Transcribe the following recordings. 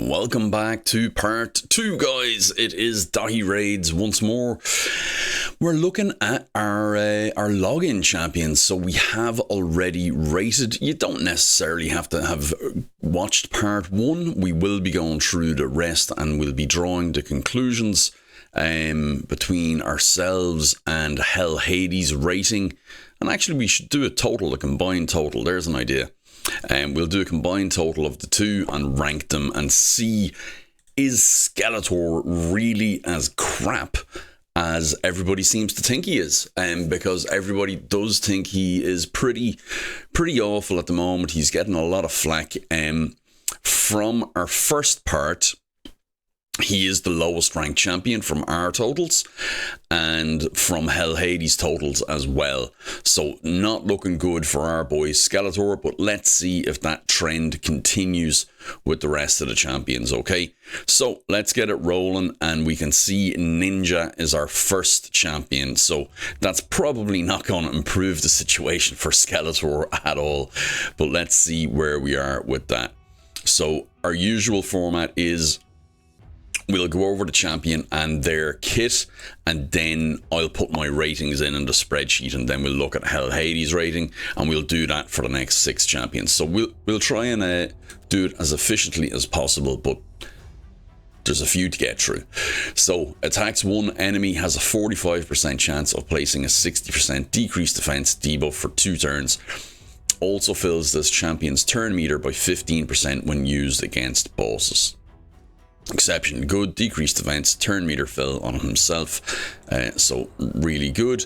Welcome back to part 2, guys. It is Dahi Raids once more. We're looking at our login champions. So we have already rated. You don't necessarily have to have watched part 1. We will be going through the rest and we'll be drawing the conclusions between ourselves and Hell Hades rating. And actually we should do a combined total. There's an idea. We'll do a combined total of the two and rank them and see, is Skeletor really as crap as everybody seems to think he is? Because everybody does think he is pretty awful at the moment. He's getting a lot of flack. From our first part, he is the lowest ranked champion from our totals and from Hell Hades totals as well. So not looking good for our boy Skeletor, but let's see if that trend continues with the rest of the champions, okay? So let's get it rolling and we can see Ninja is our first champion. So that's probably not going to improve the situation for Skeletor at all, but let's see where we are with that. So our usual format is we'll go over the champion and their kit, and then I'll put my ratings in the spreadsheet, and then we'll look at Hell Hades rating, and we'll do that for the next 6 champions. So we'll try and do it as efficiently as possible, but there's a few to get through. So attacks one enemy has a 45% chance of placing a 60% decreased defense debuff for 2 turns. Also fills this champion's turn meter by 15% when used against bosses. Exception good, decreased defense, turn meter fill on himself, so really good.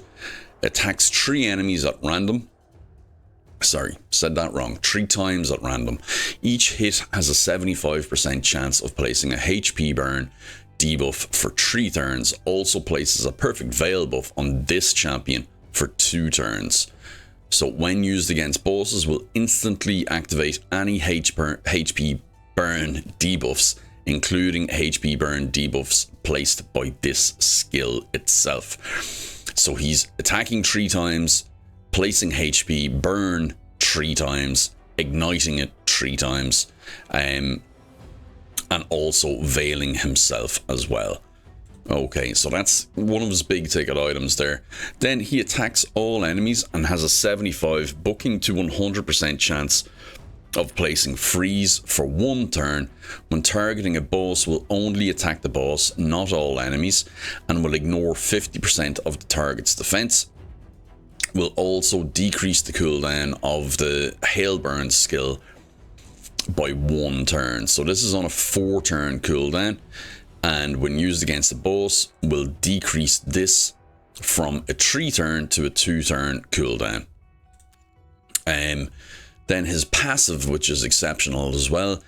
Attacks 3 enemies at random. Sorry, said that wrong. 3 times at random. Each hit has a 75% chance of placing a HP burn debuff for 3 turns. Also places a perfect veil buff on this champion for 2 turns. So when used against bosses, will instantly activate any HP burn debuffs, including HP burn debuffs placed by this skill itself. So he's attacking 3 times, placing HP burn 3 times, igniting it 3 times, and also veiling himself as well. Okay, so that's one of his big ticket items there. Then he attacks all enemies and has a 75 booking to 100% chance of placing freeze for 1 turn. When targeting a boss, will only attack the boss, not all enemies, and will ignore 50% of the target's defense. Will also decrease the cooldown of the Hailburn skill by 1 turn. So this is on a 4-turn cooldown, and when used against a boss, will decrease this from a 3-turn to a 2-turn cooldown. Then his passive, which is exceptional as well,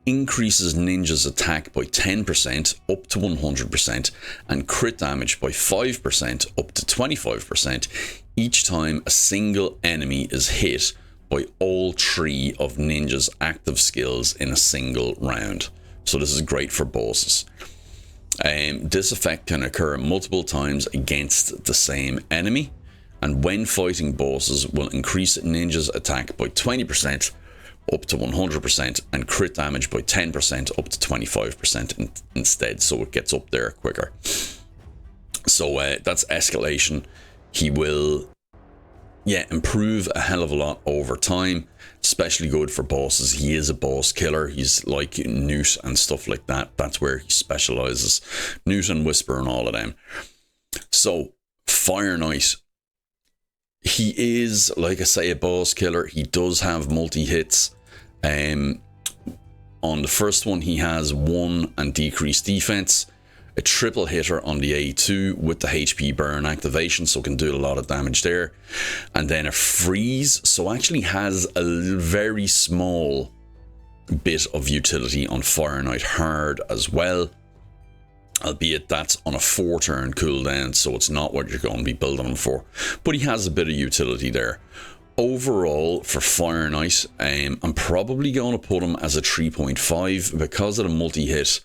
increases Ninja's attack by 10% up to 100% and crit damage by 5% up to 25% each time a single enemy is hit by all 3 of Ninja's active skills in a single round. So this is great for bosses. This effect can occur multiple times against the same enemy, and when fighting bosses will increase Ninja's attack by 20% up to 100% and crit damage by 10% up to 25% instead, so it gets up there quicker. So that's escalation. He will improve a hell of a lot over time, especially good for bosses. He is a boss killer. He's like Newt and stuff like that. That's where he specializes. Newt and Whisper and all of them. So Fire Knight, he is, like I say, a boss killer. He does have multi-hits. On the first one, he has 1 and decreased defense. A triple hitter on the A2 with the HP burn activation, so can do a lot of damage there. And then a freeze, so actually has a very small bit of utility on Fire Knight Hard as well. Albeit that's on a 4-turn cooldown, so it's not what you're going to be building him for. But he has a bit of utility there. Overall, for Fire Knight, I'm probably going to put him as a 3.5 because of the multi-hit,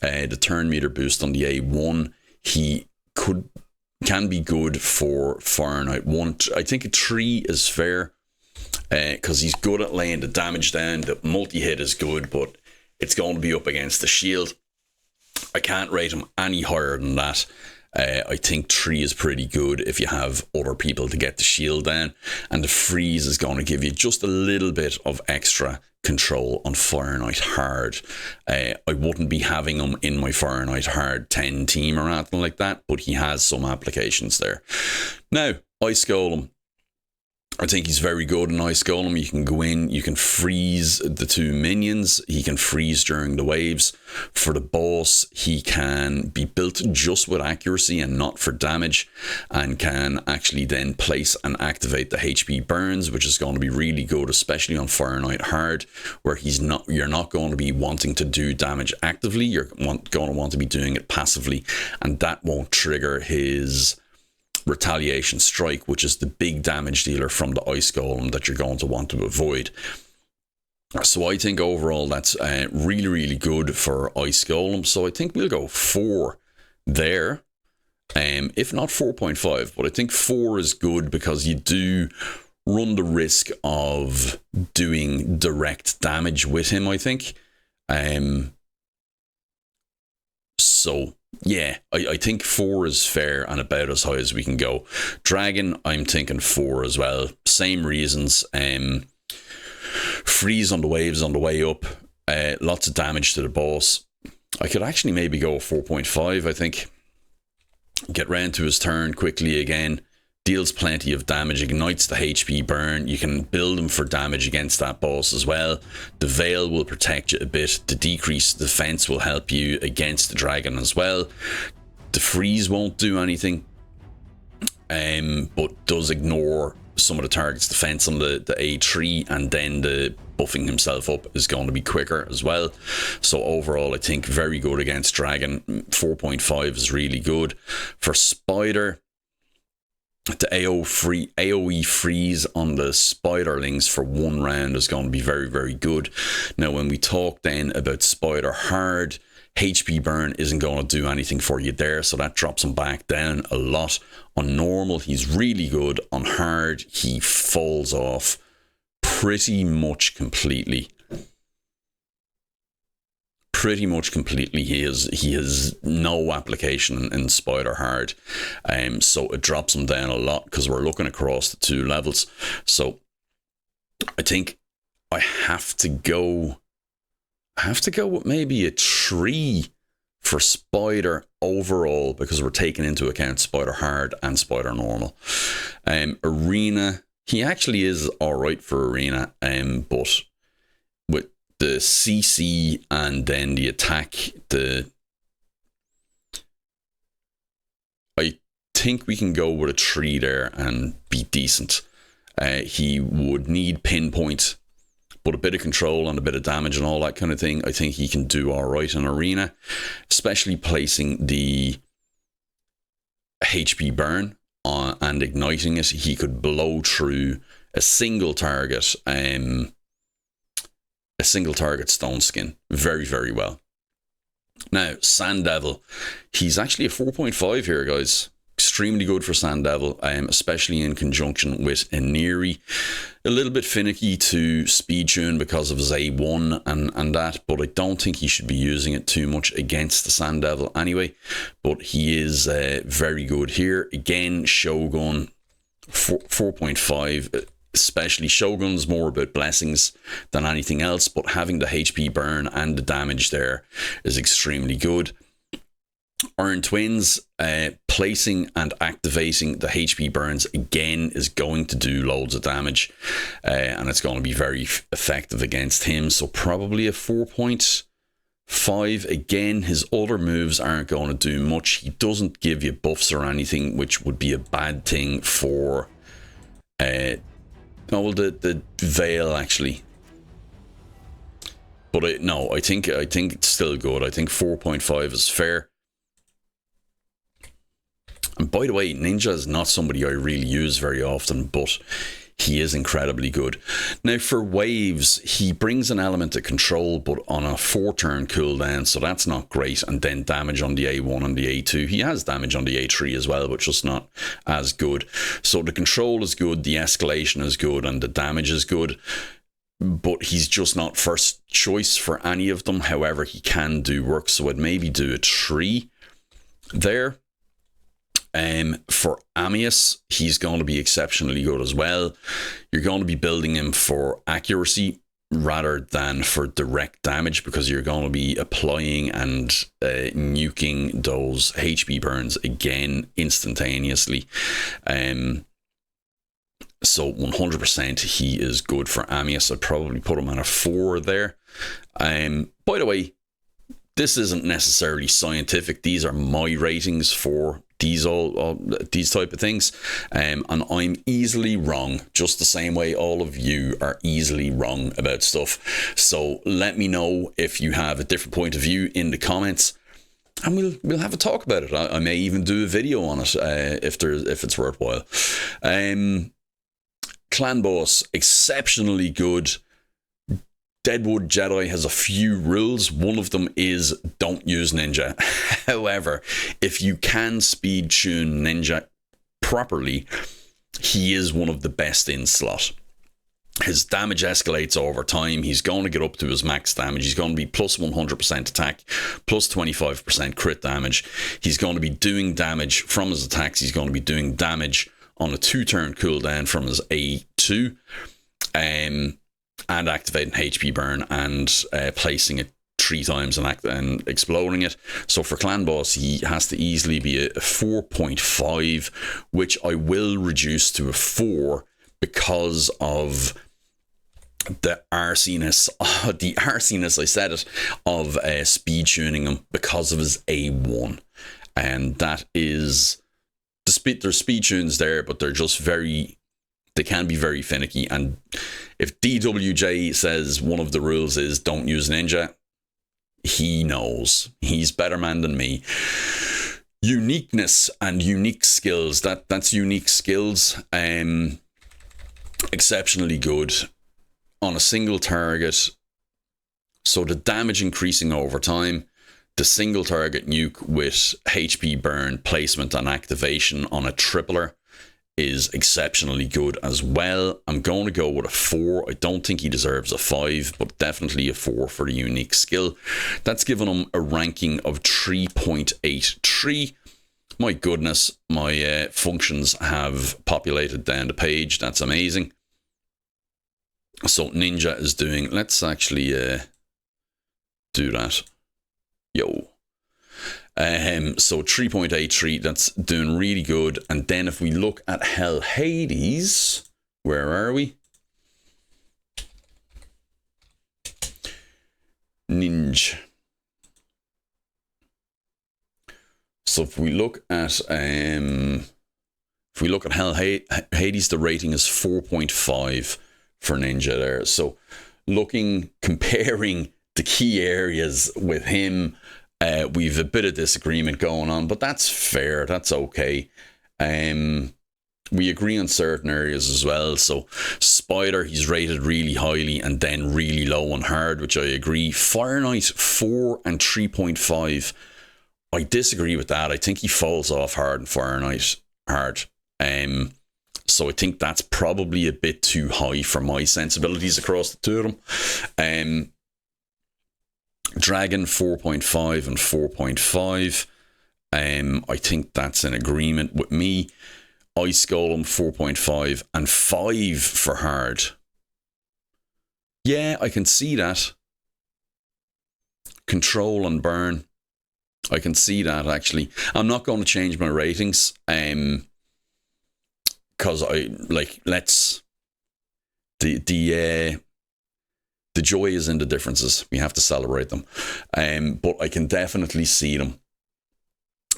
the turn meter boost on the A1. He can be good for Fire Knight 1. I think a 3 is fair because he's good at laying the damage down. The multi-hit is good, but it's going to be up against the shield. I can't rate him any higher than that. I think 3 is pretty good if you have other people to get the shield down, and the freeze is going to give you just a little bit of extra control on Fire Knight Hard. I wouldn't be having him in my Fire Knight Hard 10 team or anything like that, but he has some applications there. Now, Ice Golem. I think he's very good in Ice Golem. You can go in, you can freeze the 2 minions. He can freeze during the waves. For the boss, he can be built just with accuracy and not for damage, and can actually then place and activate the HP burns, which is going to be really good, especially on Fire Knight Hard, where you're not going to be wanting to do damage actively. You're going to want to be doing it passively, and that won't trigger his Retaliation Strike, which is the big damage dealer from the Ice Golem that you're going to want to avoid. So I think overall that's really, really good for Ice Golem. So I think we'll go 4 there, if not 4.5, but I think 4 is good because you do run the risk of doing direct damage with him, I think. So yeah, I think 4 is fair and about as high as we can go. Dragon, I'm thinking 4 as well. Same reasons. Freeze on the waves on the way up. Lots of damage to the boss. I could actually maybe go 4.5, I think. Get round to his turn quickly again. Deals plenty of damage, ignites the HP burn. You can build him for damage against that boss as well. The Veil will protect you a bit. The decreased defense will help you against the dragon as well. The freeze won't do anything, but does ignore some of the target's defense on the A3, and then the buffing himself up is going to be quicker as well. So overall, I think very good against dragon. 4.5 is really good. For Spider, the AoE freeze on the Spiderlings for 1 round is going to be very, very good. Now, when we talk then about Spider Hard, HP burn isn't going to do anything for you there, so that drops him back down a lot. On normal, he's really good. On hard, he falls off pretty much completely. He has no application in Spider Hard, so it drops him down a lot because we're looking across the 2 levels. So I think I have to go with maybe a 3 for Spider overall, because we're taking into account Spider Hard and Spider Normal. Arena, he actually is alright for Arena, but with the CC and then the attack, I think we can go with a 3 there and be decent. He would need pinpoint, but a bit of control and a bit of damage and all that kind of thing. I think he can do alright in Arena, especially placing the HP burn on and igniting it. He could blow through a single target stone skin very, very well. Now, Sand Devil, he's actually a 4.5 here, guys. Extremely good for Sand Devil, especially in conjunction with Eniri. A little bit finicky to speed tune because of his A1 and that, but I don't think he should be using it too much against the Sand Devil anyway. But he is very good here. Again, Shogun, 4.5. Especially Shogun's more about blessings than anything else, but having the HP burn and the damage there is extremely good. Iron Twins, placing and activating the HP burns again is going to do loads of damage, and it's going to be very effective against him. So probably a 4.5. Again, his other moves aren't going to do much. He doesn't give you buffs or anything, which would be a bad thing for the Veil actually. But I think it's still good. I think 4.5 is fair. And by the way, Ninja is not somebody I really use very often, but he is incredibly good. Now for waves, he brings an element of control, but on a 4-turn cooldown, so that's not great. And then damage on the A1 and the A2. He has damage on the A3 as well, but just not as good. So the control is good, the escalation is good, and the damage is good. but he's just not first choice for any of them. However, he can do work, so I'd maybe do a 3 there. For Amius, he's going to be exceptionally good as well. You're going to be building him for accuracy rather than for direct damage, because you're going to be applying and nuking those HP burns again instantaneously. So 100% he is good for Amius. I'd probably put him on a 4 there. By the way, this isn't necessarily scientific. These are my ratings for these these type of things, and I'm easily wrong, just the same way all of you are easily wrong about stuff. So let me know if you have a different point of view in the comments, and we'll have a talk about it. I may even do a video on it if it's worthwhile. Clan Boss, exceptionally good. Deadwood Jedi has a few rules. One of them is don't use Ninja. However, if you can speed tune Ninja properly, he is one of the best in slot. His damage escalates over time. He's going to get up to his max damage. He's going to be plus 100% attack, plus 25% crit damage. He's going to be doing damage from his attacks. He's going to be doing damage on a 2-turn cooldown from his A2. And activating HP burn and placing it 3 times and exploding it. So for Clan Boss, he has to easily be a 4.5, which I will reduce to a 4 because of the arsiness, I said it, of speed tuning him because of his A1. And that is, there's speed tunes there, but they're just they can be very finicky. And if DWJ says one of the rules is don't use Ninja, he knows. He's better man than me. Uniqueness and unique skills. That's unique skills. Exceptionally good on a single target. So the damage increasing over time. The single target nuke with HP burn, placement and activation on a tripler is exceptionally good as well. I'm going to go with a 4. I don't think he deserves a 5, but definitely a 4 for the unique skill. That's given him a ranking of 3.83. My goodness, my functions have populated down the page. That's amazing. So Ninja is doing, let's actually do that. Yo. So 3.83, that's doing really good. And then if we look at Hell Hades, where are we? Ninja. So if we look at Hell Hades, the rating is 4.5 for Ninja there. So comparing the key areas with him, we've a bit of disagreement going on, but that's fair. That's okay. We agree on certain areas as well. So Spider, he's rated really highly and then really low on hard, which I agree. Fire Knight 4 and 3.5. I disagree with that. I think he falls off hard in Fire Knight hard. So I think that's probably a bit too high for my sensibilities across the two of them. Dragon 4.5 and 4.5. I think that's in agreement with me. Ice Golem 4.5 and 5 for hard. Yeah, I can see that. Control and burn. I can see that actually. I'm not going to change my ratings. Because the joy is in the differences. We have to celebrate them. But I can definitely see them.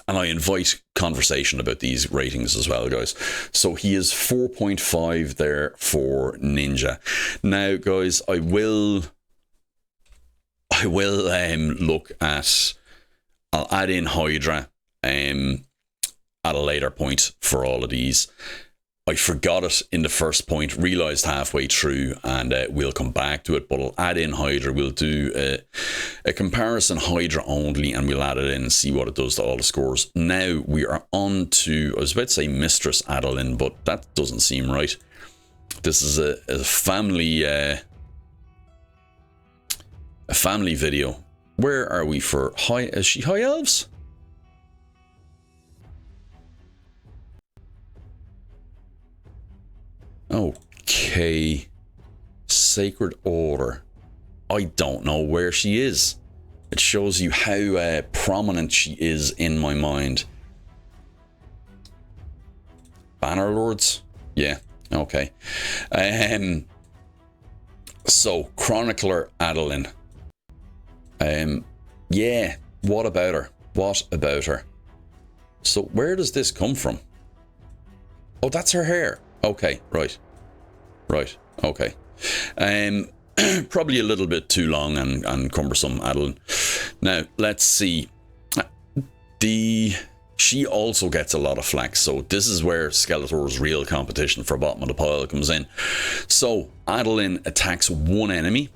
And I invite conversation about these ratings as well, guys. So he is 4.5 there for Ninja. Now, guys, I will look at, I'll add in Hydra at a later point for all of these. I forgot it in the first point, realised halfway through, and we'll come back to it, but I'll add in Hydra. We'll do a comparison Hydra only, and we'll add it in and see what it does to all the scores. Now we are on to, I was about to say Mistress Adelyn, but that doesn't seem right. This is a family A family video. Where are we for high? Is she high elves? Okay. Sacred Order. I don't know where she is. It shows you how prominent she is in my mind. Banner Lords? Yeah, okay. So, Chronicler Adelyn. Yeah, what about her? What about her? So, where does this come from? Oh, that's her hair. Okay, right. Right, okay. Probably a little bit too long and cumbersome, Adelyn. Now, let's see. She also gets a lot of flack, so this is where Skeletor's real competition for bottom of the pile comes in. So, Adelyn attacks one enemy.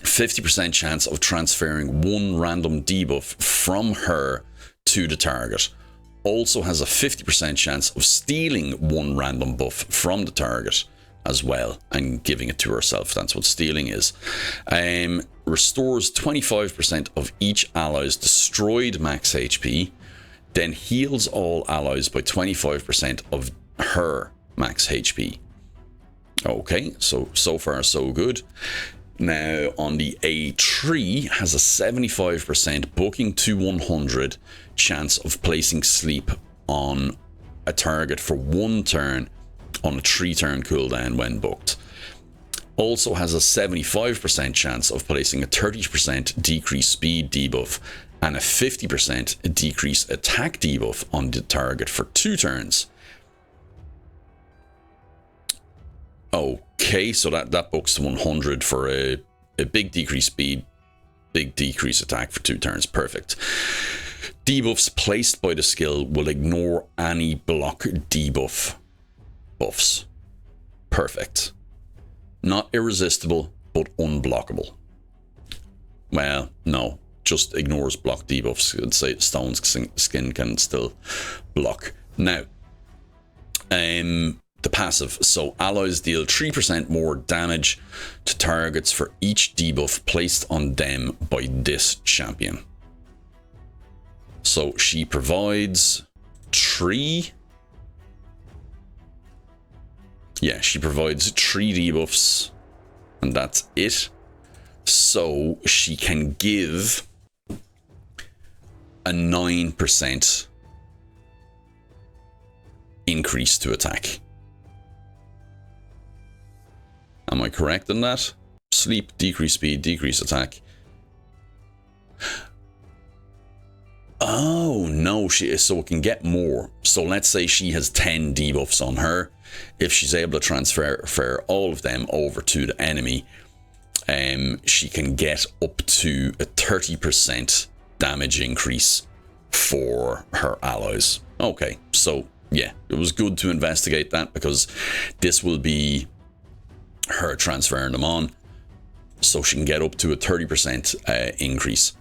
50% chance of transferring one random debuff from her to the target. Also has a 50% chance of stealing one random buff from the target as well and giving it to herself. That's what stealing is. Restores 25% of each ally's destroyed max HP, then heals all allies by 25% of her max HP. Okay, so far so good. Now on the A3 has a 75% booking to 100 chance of placing sleep on a target for 1 turn on a 3-turn cooldown when booked. Also has a 75% chance of placing a 30% decreased speed debuff and a 50% decreased attack debuff on the target for 2 turns. Okay, so that books to 100 for a big decreased speed, big decreased attack for 2 turns. Perfect. Debuffs placed by the skill will ignore any block debuff buffs. Perfect. Not irresistible, but unblockable. Well, no. Just ignores block debuffs. I'd say Stone's Skin can still block. Now, the passive. So allies deal 3% more damage to targets for each debuff placed on them by this champion. So she provides 3. Yeah, she provides 3 debuffs, and that's it. So she can give a 9% increase to attack. Am I correct in that? Sleep, decrease speed, decrease attack. Oh, no, so it can get more. So let's say she has 10 debuffs on her. If she's able to transfer all of them over to the enemy, she can get up to a 30% damage increase for her allies. Okay, so yeah, it was good to investigate that because this will be her transferring them on, so she can get up to a 30% increase.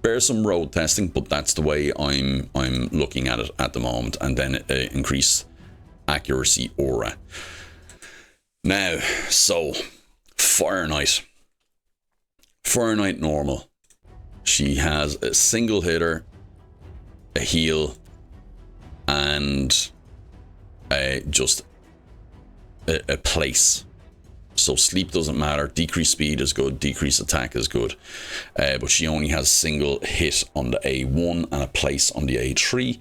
Bear some road testing, but that's the way I'm looking at it at the moment, and then increase accuracy aura. Now, so Fire Knight normal. She has a single hitter, a heal, and just a place. So sleep doesn't matter. Decreased speed is good. Decreased attack is good. But she only has single hit on the A1 and a place on the A3.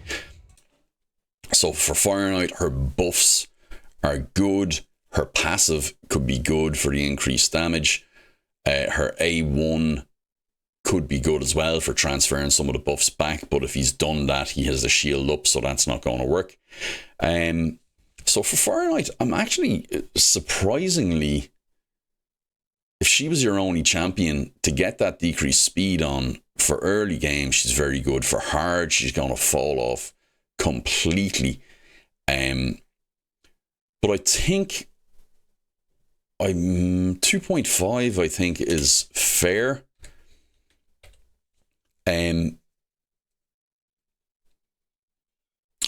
So for Fire Knight, her buffs are good. Her passive could be good for the increased damage. Her A1 could be good as well for transferring some of the buffs back. But if he's done that, he has a shield up, so that's not going to work. So for Fire Knight, I'm actually surprisingly, if she was your only champion, to get that decreased speed on for early game, she's very good. For hard, she's going to fall off completely. But I think 2.5 I think is fair.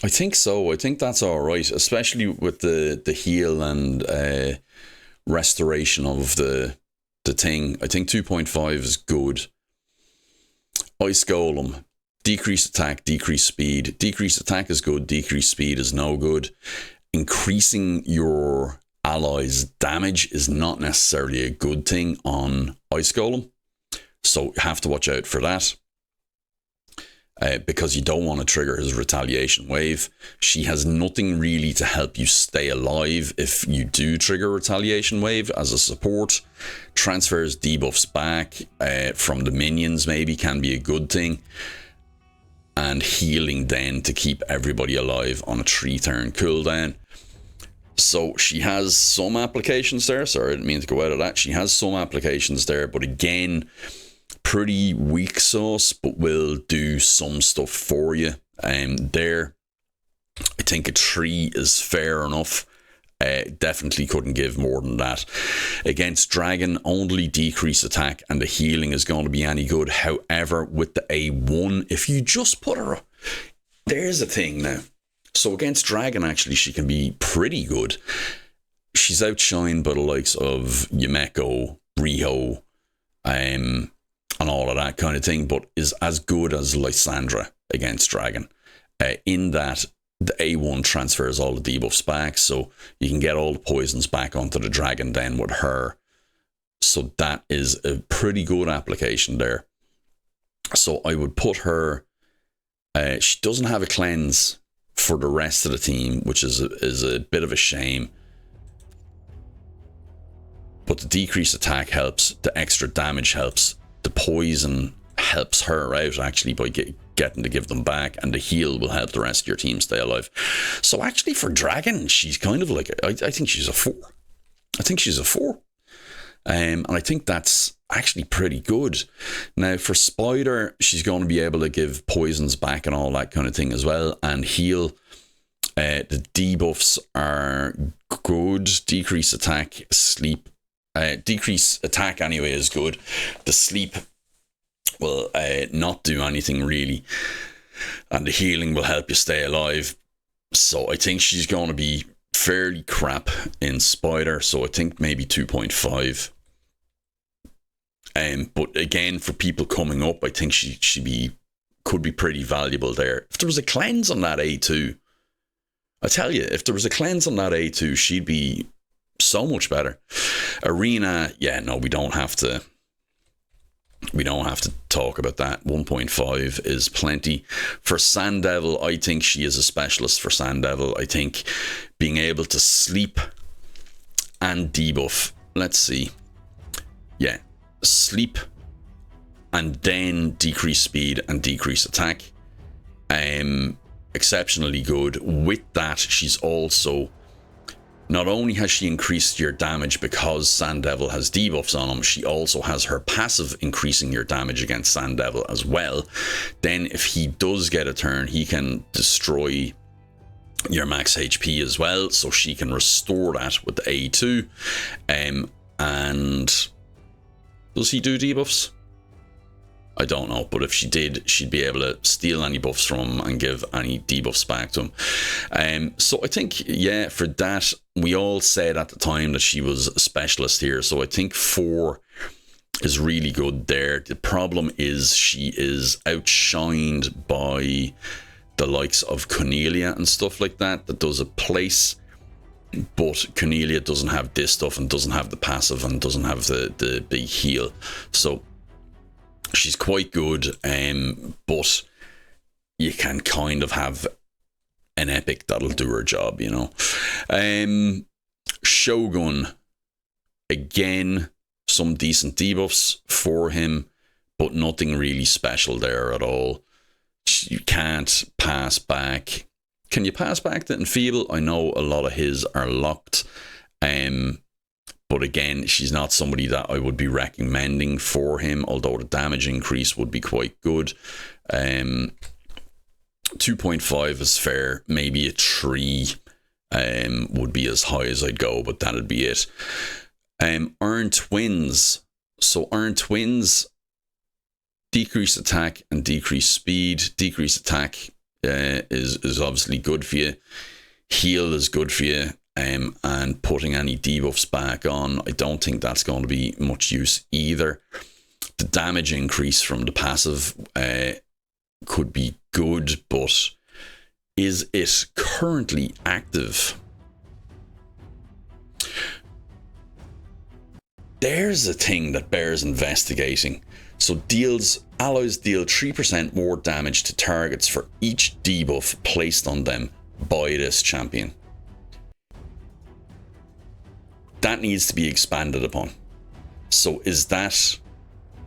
I think so. I think that's all right, especially with the heal and restoration of the the thing. I think 2.5 is good. Ice Golem, decrease attack, decrease speed. Decrease attack is good, decrease speed is no good. Increasing your allies' damage is not necessarily a good thing on Ice Golem. So you have to watch out for that. Because you don't want to trigger his retaliation wave. She has nothing really to help you stay alive if you do trigger retaliation wave as a support. Transfers debuffs back from the minions maybe can be a good thing. And healing then to keep everybody alive on a 3-turn cooldown. So she has some applications there. Sorry, I didn't mean to go out of that. She has some applications there, but again, pretty weak sauce, but will do some stuff for you. There, I think a 3 is fair enough. Definitely couldn't give more than that. Against Dragon, only decrease attack and the healing is going to be any good. However, with the A1, if you just put her... There's a thing now. So against Dragon, actually, she can be pretty good. She's outshined by the likes of Yumeko, Riho, and all of that kind of thing, but is as good as Aleksandr against Dragon. In that, the A1 transfers all the debuffs back, so you can get all the poisons back onto the Dragon then with her. So that is a pretty good application there. So I would put her... she doesn't have a cleanse for the rest of the team, which is a bit of a shame. But the decreased attack helps, the extra damage helps, the poison helps her out actually by getting to give them back, and the heal will help the rest of your team stay alive. So actually for Dragon, she's kind of like, I think she's a 4. I think she's a 4. And I think that's actually pretty good. Now for Spider, she's going to be able to give poisons back and all that kind of thing as well, and heal. The debuffs are good. Decrease attack, sleep. Decrease attack anyway is good. The sleep will not do anything really, and the healing will help you stay alive. So I think she's going to be fairly crap in Spider, so I think maybe 2.5. But again, for people coming up, I think she could be pretty valuable there. If there was a cleanse on that A2, I tell you, if there was a cleanse on that A2, she'd be so much better. Arena, yeah, no, we don't have to talk about that. 1.5 is plenty. For Sand Devil, I think she is a specialist for Sand Devil. I think being able to sleep and debuff, let's see. Yeah, sleep and then decrease speed and decrease attack. Exceptionally good. With that, she's also... Not only has she increased your damage because Sand Devil has debuffs on him, she also has her passive increasing your damage against Sand Devil as well. Then if he does get a turn, he can destroy your max HP as well, so she can restore that with the A2. And does he do debuffs? I don't know, but if she did, she'd be able to steal any buffs from him and give any debuffs back to him. So I think, yeah, for that, we all said at the time that she was a specialist here. So I think 4 is really good there. The problem is she is outshined by the likes of Cornelia and stuff like that does a place. But Cornelia doesn't have this stuff and doesn't have the passive and doesn't have the big heal. So she's quite good, but you can kind of have an epic that'll do her job, you know. Shogun, again, some decent debuffs for him, but nothing really special there at all. You can't pass back. Can you pass back the Enfeeble? I know a lot of his are locked. But again, she's not somebody that I would be recommending for him, although the damage increase would be quite good. 2.5 is fair. Maybe a 3 would be as high as I'd go, but that'd be it. Iron Twins. So Iron Twins, decrease attack and decrease speed. Decrease attack is obviously good for you. Heal is good for you. and putting any debuffs back on, I don't think that's going to be much use either. The damage increase from the passive could be good, but is it currently active? There's a thing that bears investigating. So allies deal 3% more damage to targets for each debuff placed on them by this champion. That needs to be expanded upon. So is that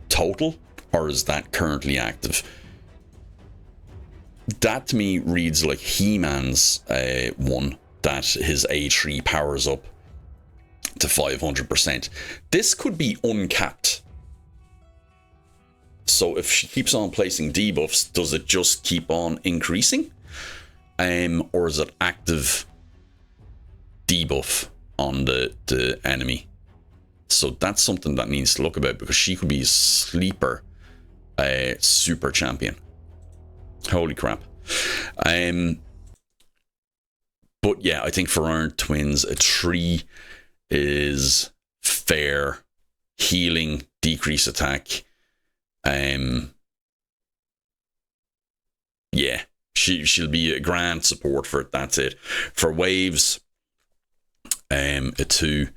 total, or is that currently active? That to me reads like He-Man's one, that his A3 powers up to 500%. This could be uncapped. So if she keeps on placing debuffs, does it just keep on increasing? Or is it active debuff on the enemy? So that's something that needs to look about, because she could be a sleeper super champion. Holy crap. But yeah, I think for Iron Twins, a 3 is fair. Healing, decrease attack. Yeah, she'll be a grand support for it. That's it. For waves, a 2.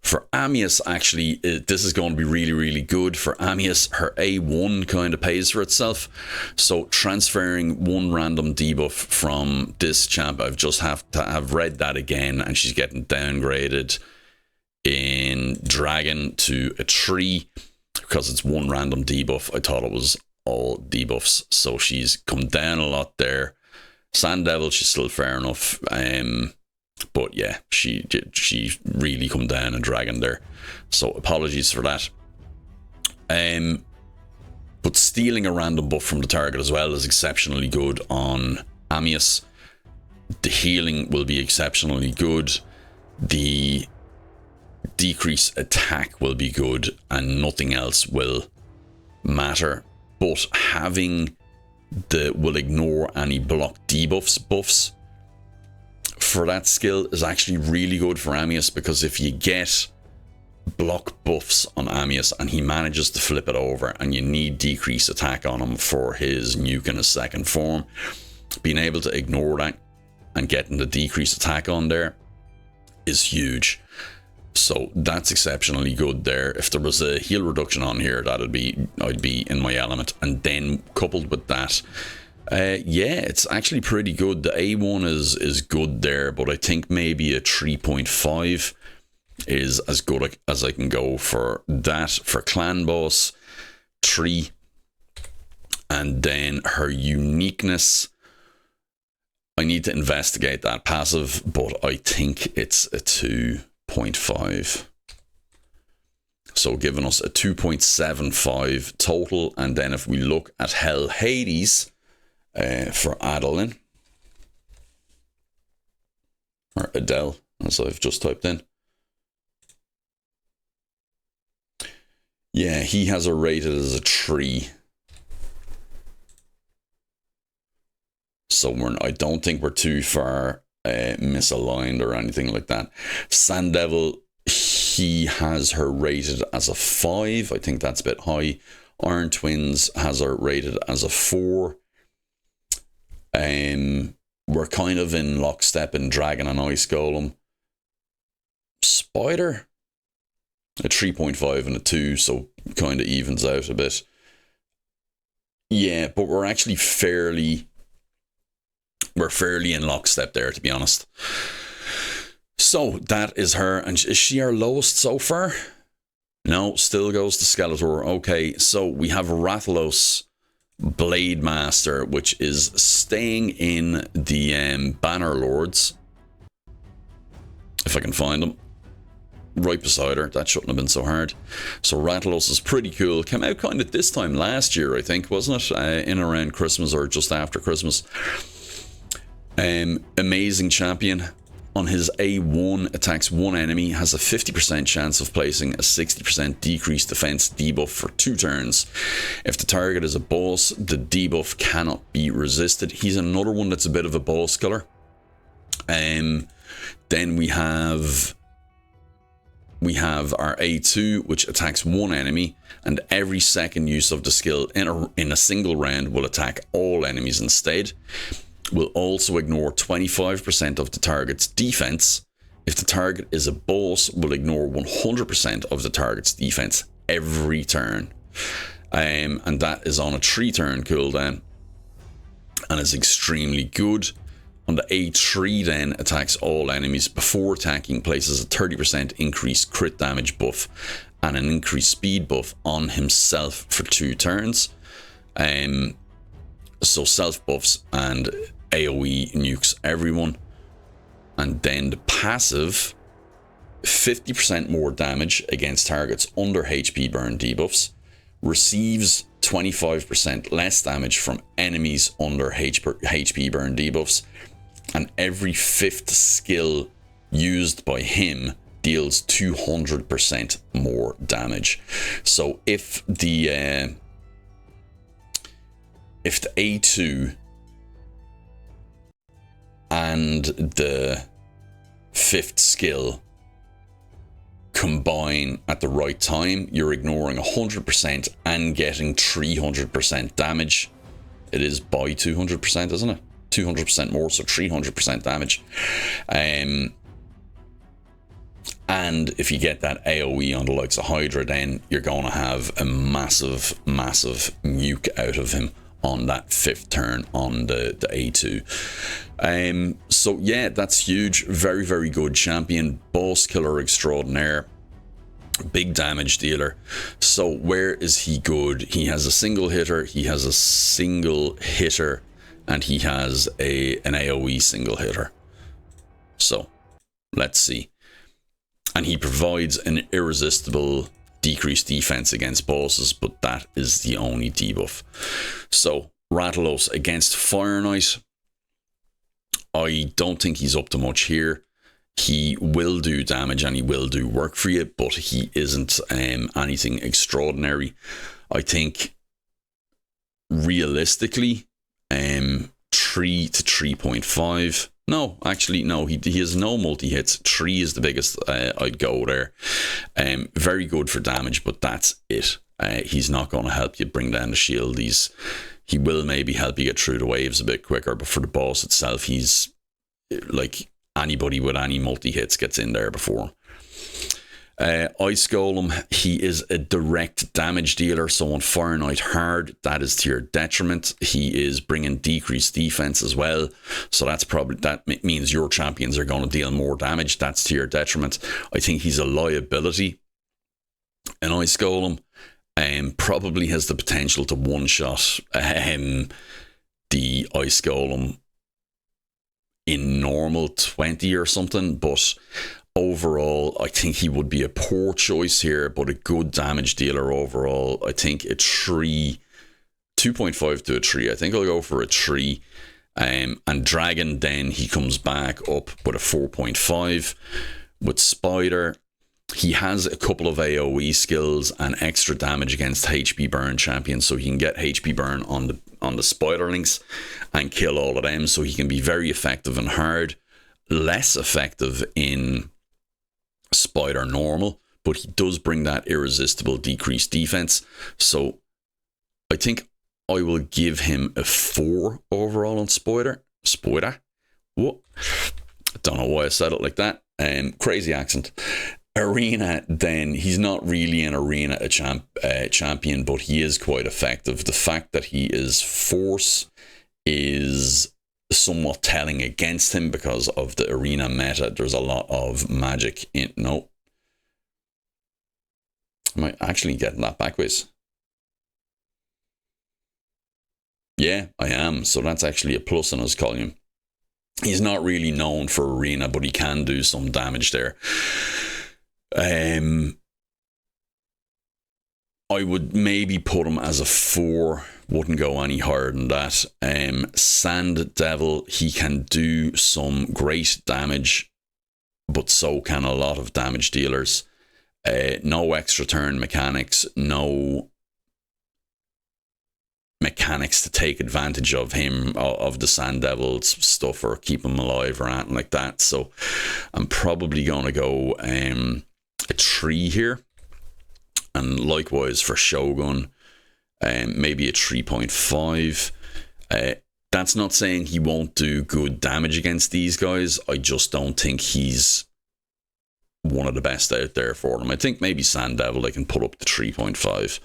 For Amius, actually, this is going to be really, really good. For Amius, her A1 kind of pays for itself. So transferring one random debuff from this champ, I've just have to have read that again, and she's getting downgraded in Dragon to a 3 because it's one random debuff. I thought it was all debuffs, so she's come down a lot there. Sand Devil, she's still fair enough. But yeah, she really come down in Dragon there. So apologies for that. But stealing a random buff from the target as well is exceptionally good on Amius. The healing will be exceptionally good. The decrease attack will be good, and nothing else will matter. But having the will ignore any block buffs for that skill is actually really good for Amius, because if you get block buffs on Amius and he manages to flip it over and you need decrease attack on him for his nuke in his second form, being able to ignore that and getting the decrease attack on there is huge. So that's exceptionally good there. If there was a heal reduction on here, I'd be in my element. And then coupled with that, yeah, it's actually pretty good. The A1 is good there, but I think maybe a 3.5 is as good as I can go for that. For Clan Boss, 3. And then her uniqueness, I need to investigate that passive, but I think it's a 2.5. So giving us a 2.75 total. And then if we look at Hell Hades for Adelyn, or Adele, as I've just typed in. Yeah, he has her rated as a 3. So I don't think we're too far misaligned or anything like that. Sand Devil, he has her rated as a 5. I think that's a bit high. Iron Twins has her rated as a 4. We're kind of in lockstep in Dragon and Ice Golem. Spider, a 3.5 and a 2, so kind of evens out a bit. Yeah, but we're actually fairly in lockstep there, to be honest. So that is her. And is she our lowest so far? No, still goes to Skeletor. Okay, so we have Rathalos Blade Master, which is staying in the Banner Lords. If I can find them. Right beside her. That shouldn't have been so hard. So Rathalos is pretty cool. Came out kind of this time last year, I think, wasn't it? In around Christmas or just after Christmas. Amazing champion. On his A1, attacks one enemy, has a 50% chance of placing a 60% decreased defense debuff for 2 turns. If the target is a boss, the debuff cannot be resisted. He's another one that's a bit of a boss killer. Then we have our A2, which attacks one enemy, and every second use of the skill in a single round will attack all enemies instead. Will also ignore 25% of the target's defense. If the target is a boss, will ignore 100% of the target's defense every turn. And that is on a 3-turn cooldown, and is extremely good. On the A3 then, attacks all enemies before attacking, places a 30% increased crit damage buff and an increased speed buff on himself for 2 turns. So self buffs and AoE nukes everyone. And then the passive, 50% more damage against targets under HP burn debuffs, receives 25% less damage from enemies under HP burn debuffs, and every 5th skill used by him deals 200% more damage. So if the A2 and the 5th skill combine at the right time, you're ignoring 100% and getting 300% damage. It is by 200%, isn't it? 200% more, so 300% damage. And if you get that AoE on the likes of Hydra, then you're going to have a massive nuke out of him on that 5th turn on the A2. So yeah, that's huge. Very, very good champion. Boss killer extraordinaire. Big damage dealer. So where is he good? He has a single hitter, and he has an AoE single hitter. So let's see. And he provides an irresistible decreased defense against bosses, but that is the only debuff. So Rathalos against Fire Knight. I don't think he's up to much here. He will do damage and he will do work for you, but he isn't anything extraordinary. I think realistically, 3 to 3.5. No, actually, no, he has no multi-hits. 3 is the biggest I'd go there. Very good for damage, but that's it. He's not going to help you bring down the shield. He will maybe help you get through the waves a bit quicker, but for the boss itself, he's like anybody with any multi-hits gets in there before. Ice Golem, he is a direct damage dealer, so on Fire Knight hard, that is to your detriment. He is bringing decreased defense as well, so that means your champions are going to deal more damage. That's to your detriment. I think he's a liability. An Ice Golem probably has the potential to one-shot the Ice Golem in normal 20 or something, but overall, I think he would be a poor choice here, but a good damage dealer overall. I think a 2.5 to a 3. I think I'll go for a 3. And Dragon, then he comes back up with a 4.5. With Spider, he has a couple of AoE skills and extra damage against HP burn champions, so he can get HP burn on the Spiderlings and kill all of them, so he can be very effective and hard. Less effective in Spider normal, but he does bring that irresistible decreased defense, so I think I will give him a 4 overall on Spider. What? I don't know why I said it like that. Crazy accent. Arena, then he's not really an arena champion, but he is quite effective. The fact that he is force is somewhat telling against him because of the arena meta. There's a lot of magic in. No, am I actually getting that backwards? Yeah, I am. So that's actually a plus in his column. He's not really known for arena, but he can do some damage there. I would maybe put him as a 4. Wouldn't go any higher than that. Sand Devil, he can do some great damage, but so can a lot of damage dealers. No extra turn mechanics, no mechanics to take advantage of him, of the Sand Devils stuff, or keep him alive or anything like that. So I'm probably going to go a 3 here. And likewise for Shogun, maybe a 3.5. That's not saying he won't do good damage against these guys. I just don't think he's one of the best out there for them. I think maybe Sand Devil I can put up to 3.5.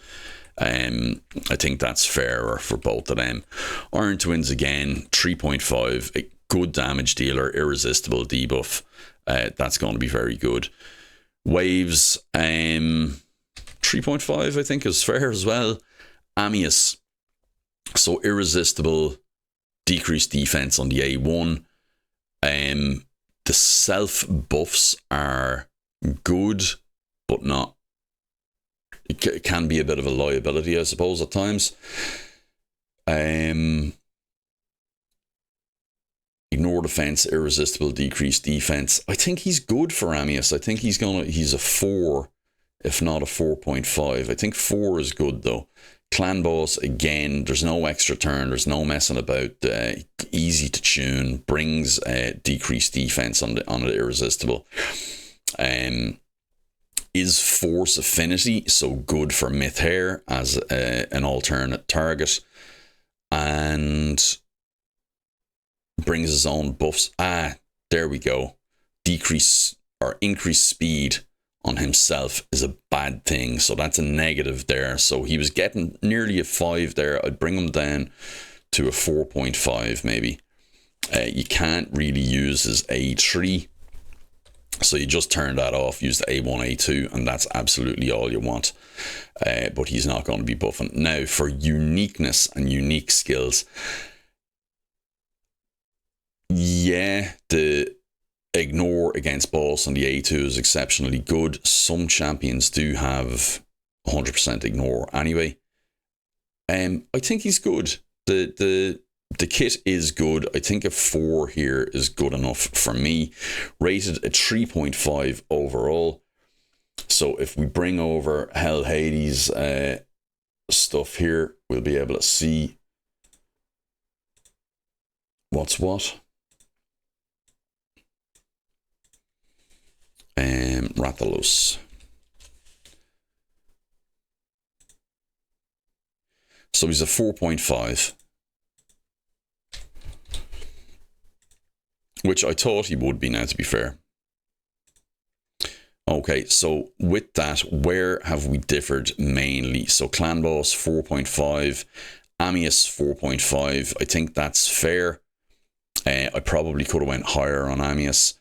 I think that's fairer for both of them. Iron Twins again, 3.5. A good damage dealer, irresistible debuff. That's going to be very good. Waves, 3.5 I think is fair as well. Amius, so irresistible, decreased defense on the A1. The self buffs are good, but not. It can be a bit of a liability, I suppose, at times. Ignore defense, irresistible, decreased defense. I think he's good for Amius. I think he's a 4, if not a 4.5. I think 4 is good though. Clan Boss, again, there's no extra turn, there's no messing about, easy to tune, brings decreased defense on the irresistible. Is Force Affinity, so good for Myth Hair as an alternate target, and brings his own buffs. There we go. Decrease or increase speed on himself is a bad thing, so that's a negative there. So he was getting nearly a 5 there. I'd bring him down to a 4.5 maybe. You can't really use his A3, so you just turn that off, use the A1, A2, and that's absolutely all you want. But he's not going to be buffing. Now for uniqueness and unique skills, yeah, the ignore against boss on the A2 is exceptionally good. Some champions do have 100% ignore anyway. I think he's good. The kit is good. I think a 4 here is good enough for me. Rated a 3.5 overall. So if we bring over Hell Hades stuff here, we'll be able to see what's what. Rathalos. So he's a 4.5. Which I thought he would be now, to be fair. Okay, so with that, where have we differed mainly? So Clan Boss 4.5, Amius 4.5. I think that's fair. I probably could have went higher on Amius.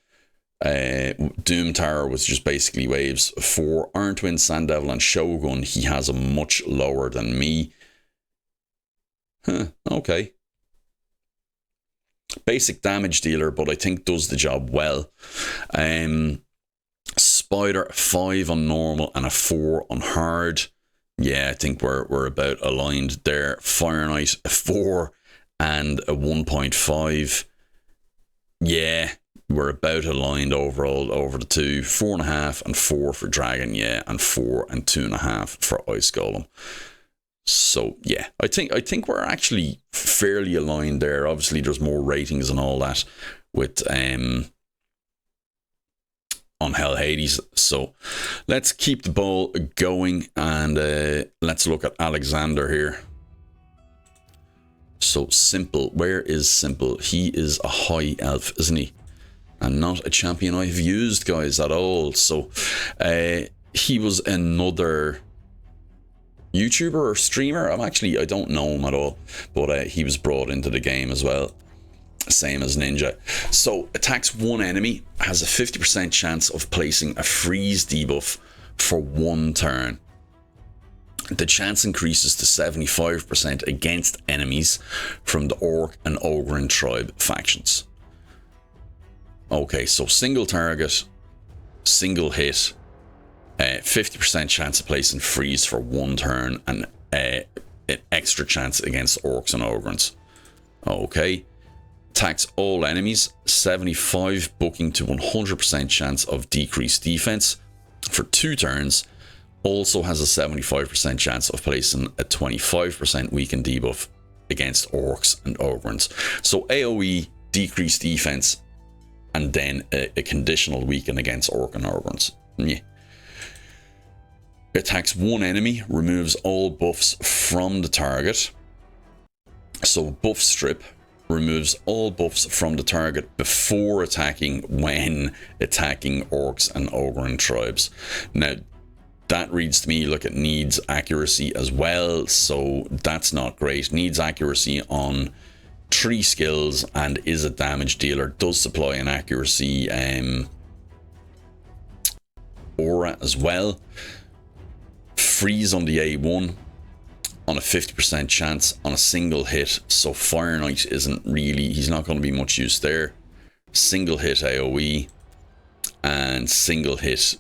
Doom Tower was just basically waves. For Iron Twin, Sand Devil and Shogun, he has a much lower than me. Okay. Basic damage dealer, but I think does the job well. Spider 5 on normal and a 4 on hard. Yeah, I think we're about aligned there. Fire Knight a 4 and a 1.5. Yeah, we're about aligned overall over the two. 4.5 and 4 for Dragon, yeah, and 4 and 2.5 for Ice Golem. So yeah, I think we're actually fairly aligned there. Obviously, there's more ratings and all that with on Hell Hades. So let's keep the ball going and let's look at Aleksandr here. So Simple, where is Simple? He is a high elf, isn't he? And not a champion I have used, guys, at all. So he was another YouTuber or streamer. I don't know him at all, but he was brought into the game as well, same as Ninja. So attacks one enemy, has a 50% chance of placing a freeze debuff for 1 turn. The chance increases to 75% against enemies from the Orc and Ogryn tribe factions. Okay, so single target, single hit, 50% chance of placing freeze for 1 turn, and an extra chance against Orcs and Ogryns. Okay. Attacks all enemies, 75 booking to 100% chance of decreased defense for 2 turns, also has a 75% chance of placing a 25% weaken debuff against orcs and ogrins. So AoE, decreased defense, and then a conditional weaken against orc and ogrins. Yeah. Attacks one enemy, removes all buffs from the target. So buff strip removes all buffs from the target before attacking when attacking orcs and ogryn tribes. Now, that reads to me like it needs accuracy as well, so that's not great. Needs accuracy on 3 skills and is a damage dealer. Does supply an accuracy aura as well. Freeze on the A1 on a 50% chance on a single hit, so Fire Knight isn't really, he's not going to be much use there. Single hit AoE and single hit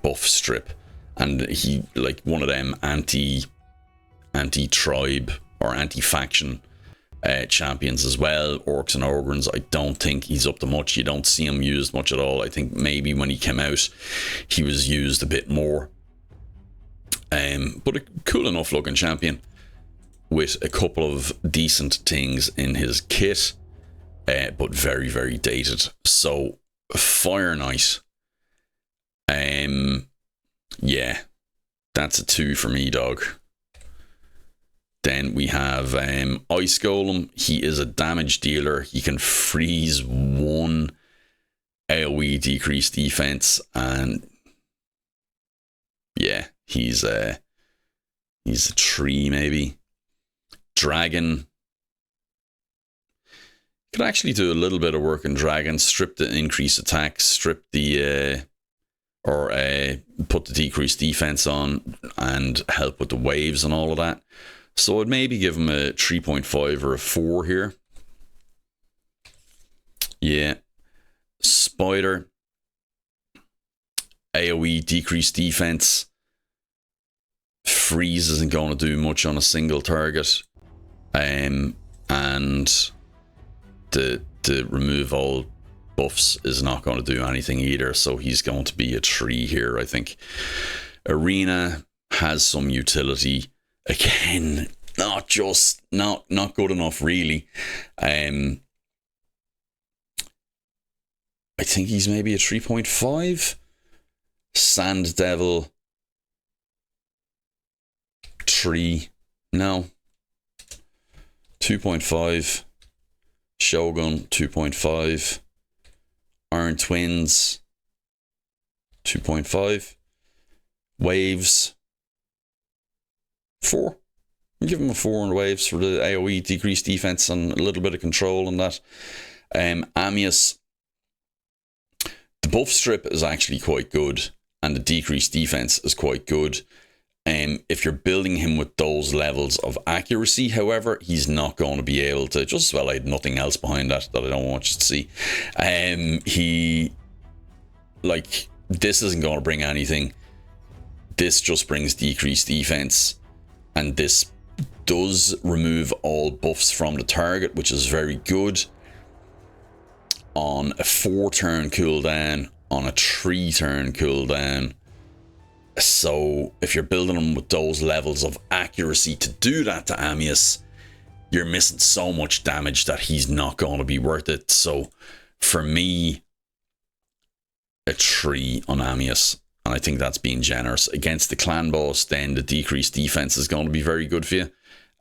buff strip. And he, like, one of them anti-tribe or anti-faction champions as well. Orcs and ogrins, I don't think he's up to much. You don't see him used much at all. I think maybe when he came out, he was used a bit more. But a cool enough looking champion with a couple of decent things in his kit, but very, very dated. So, Fire Knight. Yeah, that's a 2 for me, dog. Then we have Ice Golem. He is a damage dealer. He can freeze 1 AoE decreased defense, and yeah, he's a 3 maybe. Dragon. Could actually do a little bit of work in Dragon. Strip the increased attack. Strip the put the decreased defense on and help with the waves and all of that. So I'd maybe give him a 3.5 or a 4 here. Yeah. Spider. AoE decreased defense. Freeze isn't going to do much on a single target. And the remove all buffs is not going to do anything either, so he's going to be a 3 here, I think. Arena has some utility. Again, not good enough, really. I think he's maybe a 3.5. Sand Devil, 3. No. 2.5. Shogun, 2.5. Iron Twins, 2.5. Waves, 4. I'll give him a 4 on the waves for the AoE decreased defense and a little bit of control on that. Amius, the buff strip is actually quite good, and the decreased defense is quite good. If you're building him with those levels of accuracy, however, he's not going to be able to, just as well, I had nothing else behind that I don't want you to see. This isn't going to bring anything. This just brings decreased defense, and this does remove all buffs from the target, which is very good. On a 4-turn cooldown, on a 3-turn cooldown. So if you're building them with those levels of accuracy to do that to Amius, you're missing so much damage that he's not going to be worth it. So for me, a 3 on Amius, and I think that's being generous. Against the clan boss, then the decreased defense is going to be very good for you,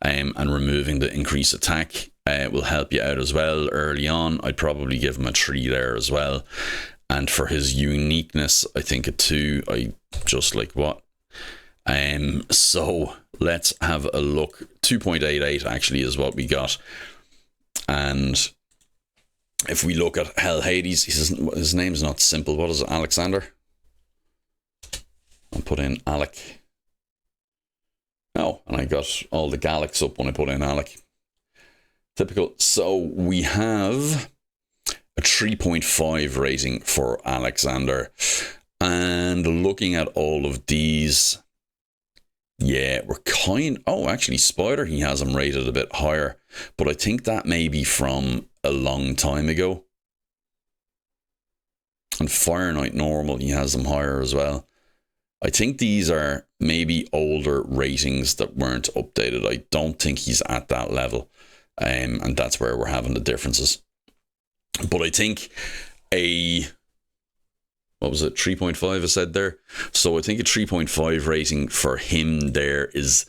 and removing the increased attack will help you out as well early on. I'd probably give him a 3 there as well. And for his uniqueness, I think a 2. I just like what? So let's have a look. 2.88 actually is what we got. And if we look at Hell Hades, his name's not simple. What is it? Aleksandr? I'll put in Alec. Oh, and I got all the Galax up when I put in Alec. Typical. So we have a 3.5 rating for Aleksandr. And looking at all of these, yeah, we're actually Spider, he has him rated a bit higher, but I think that may be from a long time ago. And Fire Knight normal, he has them higher as well. I think these are maybe older ratings that weren't updated. I don't think he's at that level. And that's where we're having the differences. But I think what was it, 3.5 I said there? So I think a 3.5 rating for him there is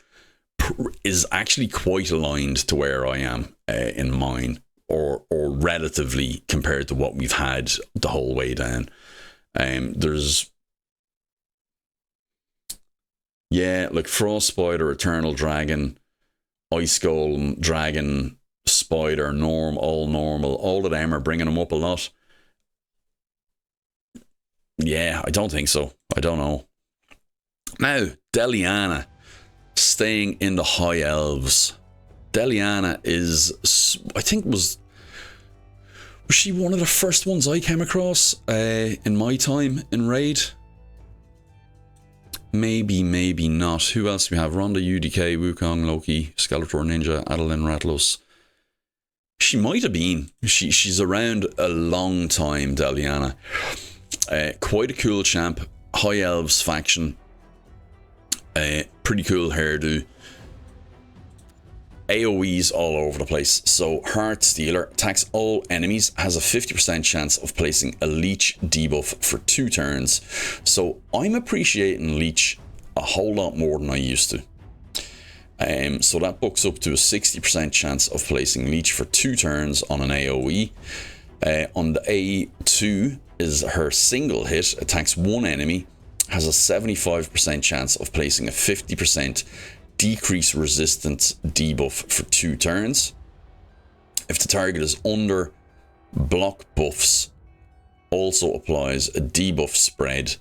actually quite aligned to where I am in mine, or relatively compared to what we've had the whole way down. There's like Frost Spider, Eternal Dragon, Ice Golem, Dragon, Spider, all normal. All of them are bringing them up a lot. Yeah, I don't think so. I don't know. Now, Deliana, staying in the High Elves. Deliana is, I think, was she one of the first ones I came across in my time in Raid? Maybe not. Who else do we have? Ronda, UDK, Wukong, Loki, Skeletor, Ninja, Adelyn, Rathalos. She might have been. She's around a long time, Deliana. Quite a cool champ. High Elves faction. Pretty cool hairdo. AoEs all over the place. So Heart Stealer attacks all enemies, has a 50% chance of placing a Leech debuff for 2 turns. So I'm appreciating Leech a whole lot more than I used to. So that books up to a 60% chance of placing Leech for 2 turns on an AoE. On the A2 is her single hit, attacks 1 enemy, has a 75% chance of placing a 50% decrease resistance debuff for 2 turns. If the target is under block buffs, also applies a debuff spread,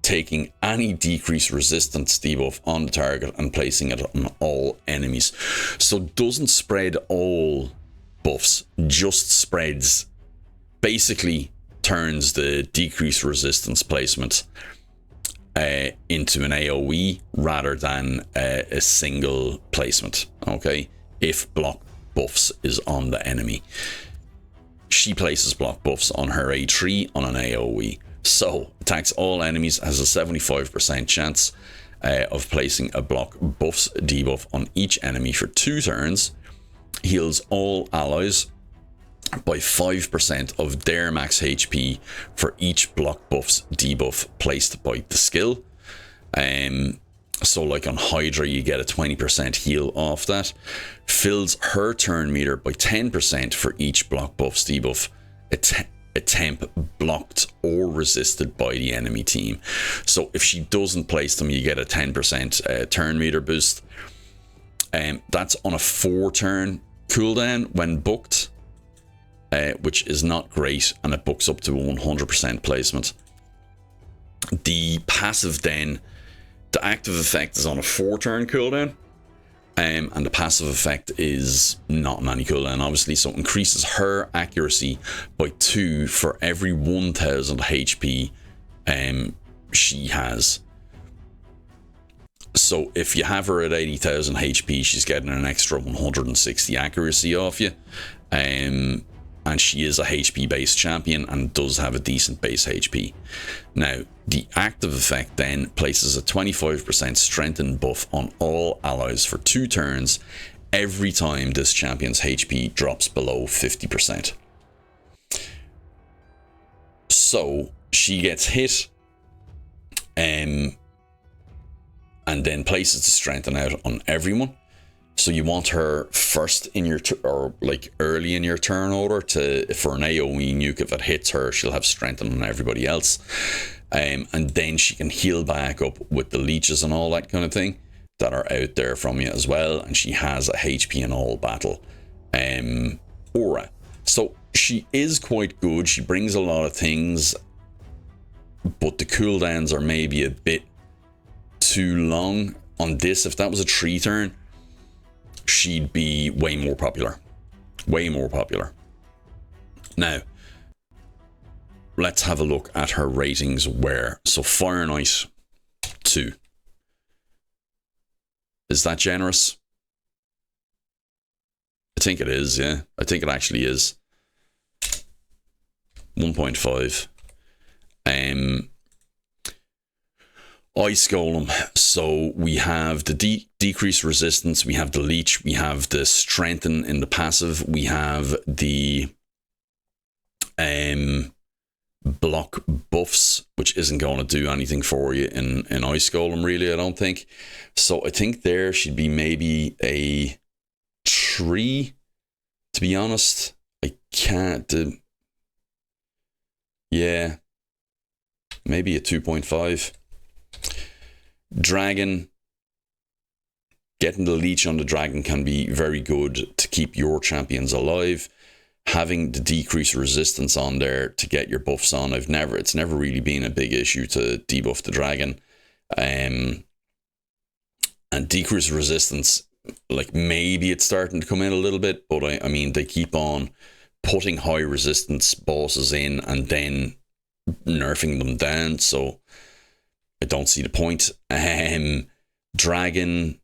taking any decrease resistance debuff on the target and placing it on all enemies. So doesn't spread all buffs, just spreads, basically turns the decrease resistance placement into an AoE rather than a single placement, okay? If block buffs is on the enemy. She places block buffs on her A3 on an AoE. So, attacks all enemies, has a 75% chance of placing a block buffs debuff on each enemy for 2 turns. Heals all allies by 5% of their max HP for each block buffs debuff placed by the skill. So like on Hydra, you get a 20% heal off that. Fills her turn meter by 10% for each block buffs debuff attempt blocked or resisted by the enemy team. So if she doesn't place them, you get a 10% turn meter boost. That's on a 4-turn cooldown when booked, which is not great, and it books up to 100% placement. The passive then, the active effect is on a 4-turn cooldown, and the passive effect is not on any cooldown, obviously, so it increases her accuracy by 2 for every 1000 HP she has. So if you have her at 80,000 HP, she's getting an extra 160 accuracy off you. And she is a HP based champion and does have a decent base HP. Now, the active effect then places a 25% strengthen buff on all allies for 2 turns every time this champion's HP drops below 50%. So she gets hit and then places the strengthen out on everyone. So you want her first in your or like early in your turn order to, for an AoE nuke, if it hits her, she'll have strengthen on everybody else, and then she can heal back up with the leeches and all that kind of thing that are out there from you as well. And she has a HP in all battle aura, so she is quite good. She brings a lot of things, but the cooldowns are maybe a bit too long on this. If that was a 3-turn, she'd be way more popular. Way more popular. Now, let's have a look at her ratings where. So Fire Knight 2. Is that generous? I think it is, yeah. I think it actually is. 1.5. Ice Golem. So we have the decreased resistance, we have the leech, we have the strengthen in the passive, we have the block buffs, which isn't going to do anything for you in Ice Golem, really, I don't think. So I think there should be maybe a 3, to be honest. I can't do. Yeah, maybe a 2.5. Dragon, getting the leech on the dragon can be very good to keep your champions alive. Having the decreased resistance on there to get your buffs on, it's never really been a big issue to debuff the dragon. And decreased resistance, like maybe it's starting to come in a little bit, but I mean they keep on putting high resistance bosses in and then nerfing them down, so I don't see the point. Dragon,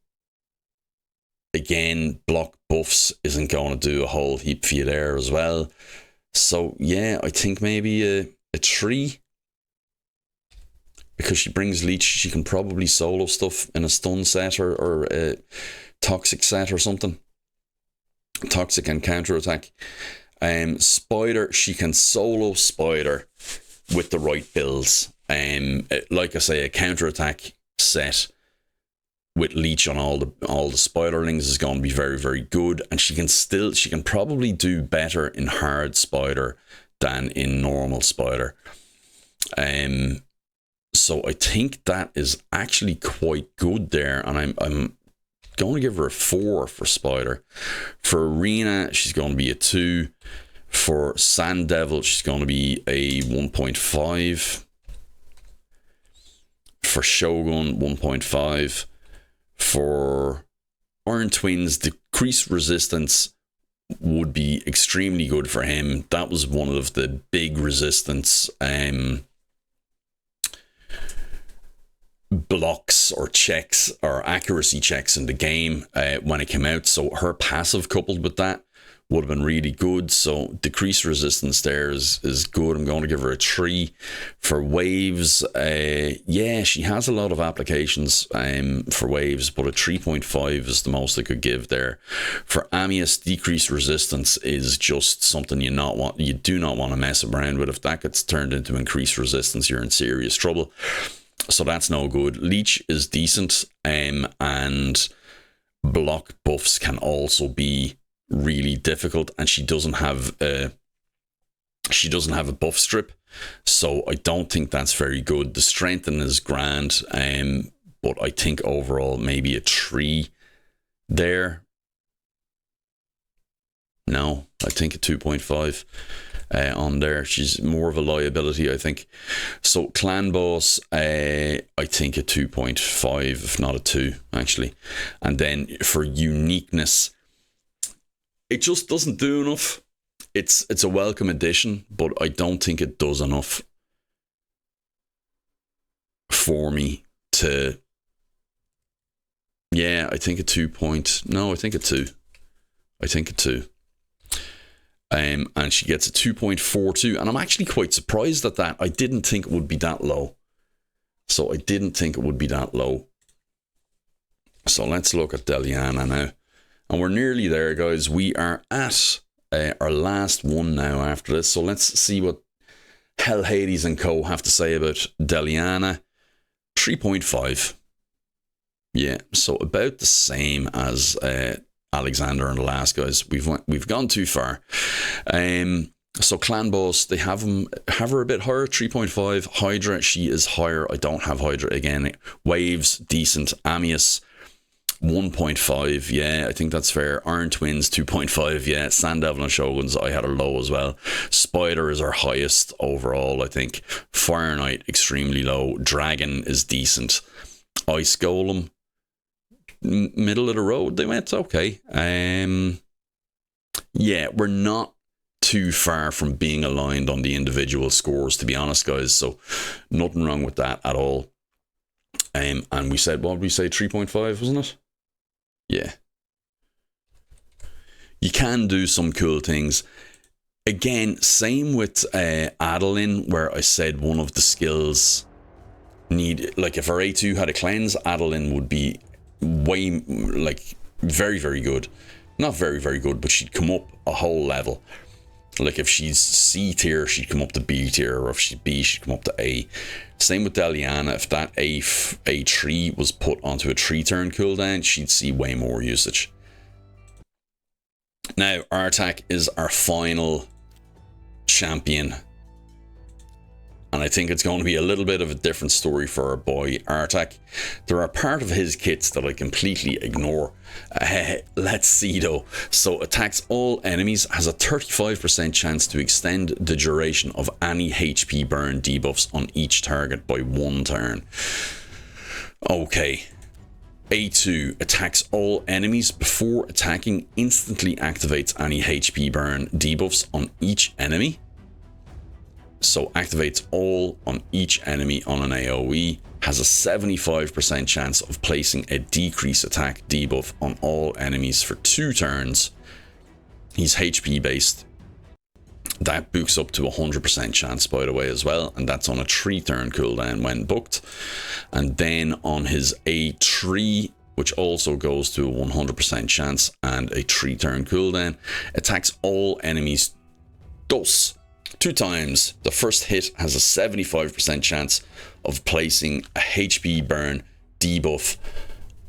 again, block buffs isn't going to do a whole heap for you there as well. So yeah, I think maybe a 3. Because she brings leech, she can probably solo stuff in a stun set or a toxic set or something. Toxic and counter attack. Spider, she can solo spider with the right builds. Like I say, a counter attack set with leech on all the spiderlings is going to be very, very good, and she can probably do better in hard spider than in normal spider. So I think that is actually quite good there, and I'm going to give her a 4 for spider. For arena, she's going to be a 2. For Sand Devil, she's going to be a 1.5. For Shogun, 1.5. For Iron Twins, decreased resistance would be extremely good for him. That was one of the big resistance blocks or checks or accuracy checks in the game when it came out. So her passive coupled with that would have been really good. So decreased resistance there is good. I'm going to give her a 3. For waves, yeah, she has a lot of applications for waves, but a 3.5 is the most I could give there. For Amius, decreased resistance is just something you do not want to mess around with. If that gets turned into increased resistance, you're in serious trouble. So that's no good. Leech is decent, and block buffs can also be really difficult, and she doesn't have a buff strip, so I don't think that's very good. The strengthen is grand, but I think overall maybe a 3 there. No, I think a 2.5 on there. She's more of a liability, I think. So clan boss, I think a 2.5, if not a 2 actually. And then for uniqueness, it just doesn't do enough. It's a welcome addition, but I don't think it does enough for me to. Yeah, I think a 2. No, I think a 2. I think a 2. And she gets a 2.42, and I'm actually quite surprised at that. I didn't think it would be that low. So let's look at Deliana now. And we're nearly there, guys. We are at our last one now after this. So let's see what Hell Hades and Co. have to say about Deliana. 3.5. Yeah, so about the same as Aleksandr and the last guys. We've gone too far. So clan boss, they have her a bit higher, 3.5. Hydra, she is higher. I don't have Hydra again. Waves, decent. Amius, 1.5. Yeah, I think that's fair. Iron Twins, 2.5. Yeah, Sand Devil and Shoguns, I had her low as well. Spider is our highest overall, I think. Fire Knight, extremely low. Dragon is decent. Ice Golem, middle of the road they went. Okay. Yeah, we're not too far from being aligned on the individual scores, to be honest, guys, so nothing wrong with that at all. And we said, what did we say, 3.5, wasn't it? Yeah, you can do some cool things. Again, same with Adelyn, where I said one of the skills need, like if her A2 had a cleanse, Adelyn would be way, like, very, very good. Not very, very good, but she'd come up a whole level. Like if she's C tier, she'd come up to B tier, or if she's B, she'd come up to A. Same with Deliana. If that A3 was put onto a 3-turn cooldown, she'd see way more usage. Now, Artak is our final champion. And I think it's going to be a little bit of a different story for our boy Artak. There are part of his kits that I completely ignore. Let's see though. So attacks all enemies, has a 35% chance to extend the duration of any HP burn debuffs on each target by 1 turn. Okay. A2 attacks all enemies before attacking, instantly activates any HP burn debuffs on each enemy. So activates all on each enemy on an AoE, has a 75% chance of placing a decrease attack debuff on all enemies for 2 turns. He's HP based. That books up to 100% chance, by the way, as well, and that's on a 3-turn cooldown when booked. And then on his A3, which also goes to a 100% chance and a 3-turn cooldown, attacks all enemies dos. 2 times. The first hit has a 75% chance of placing a HP burn debuff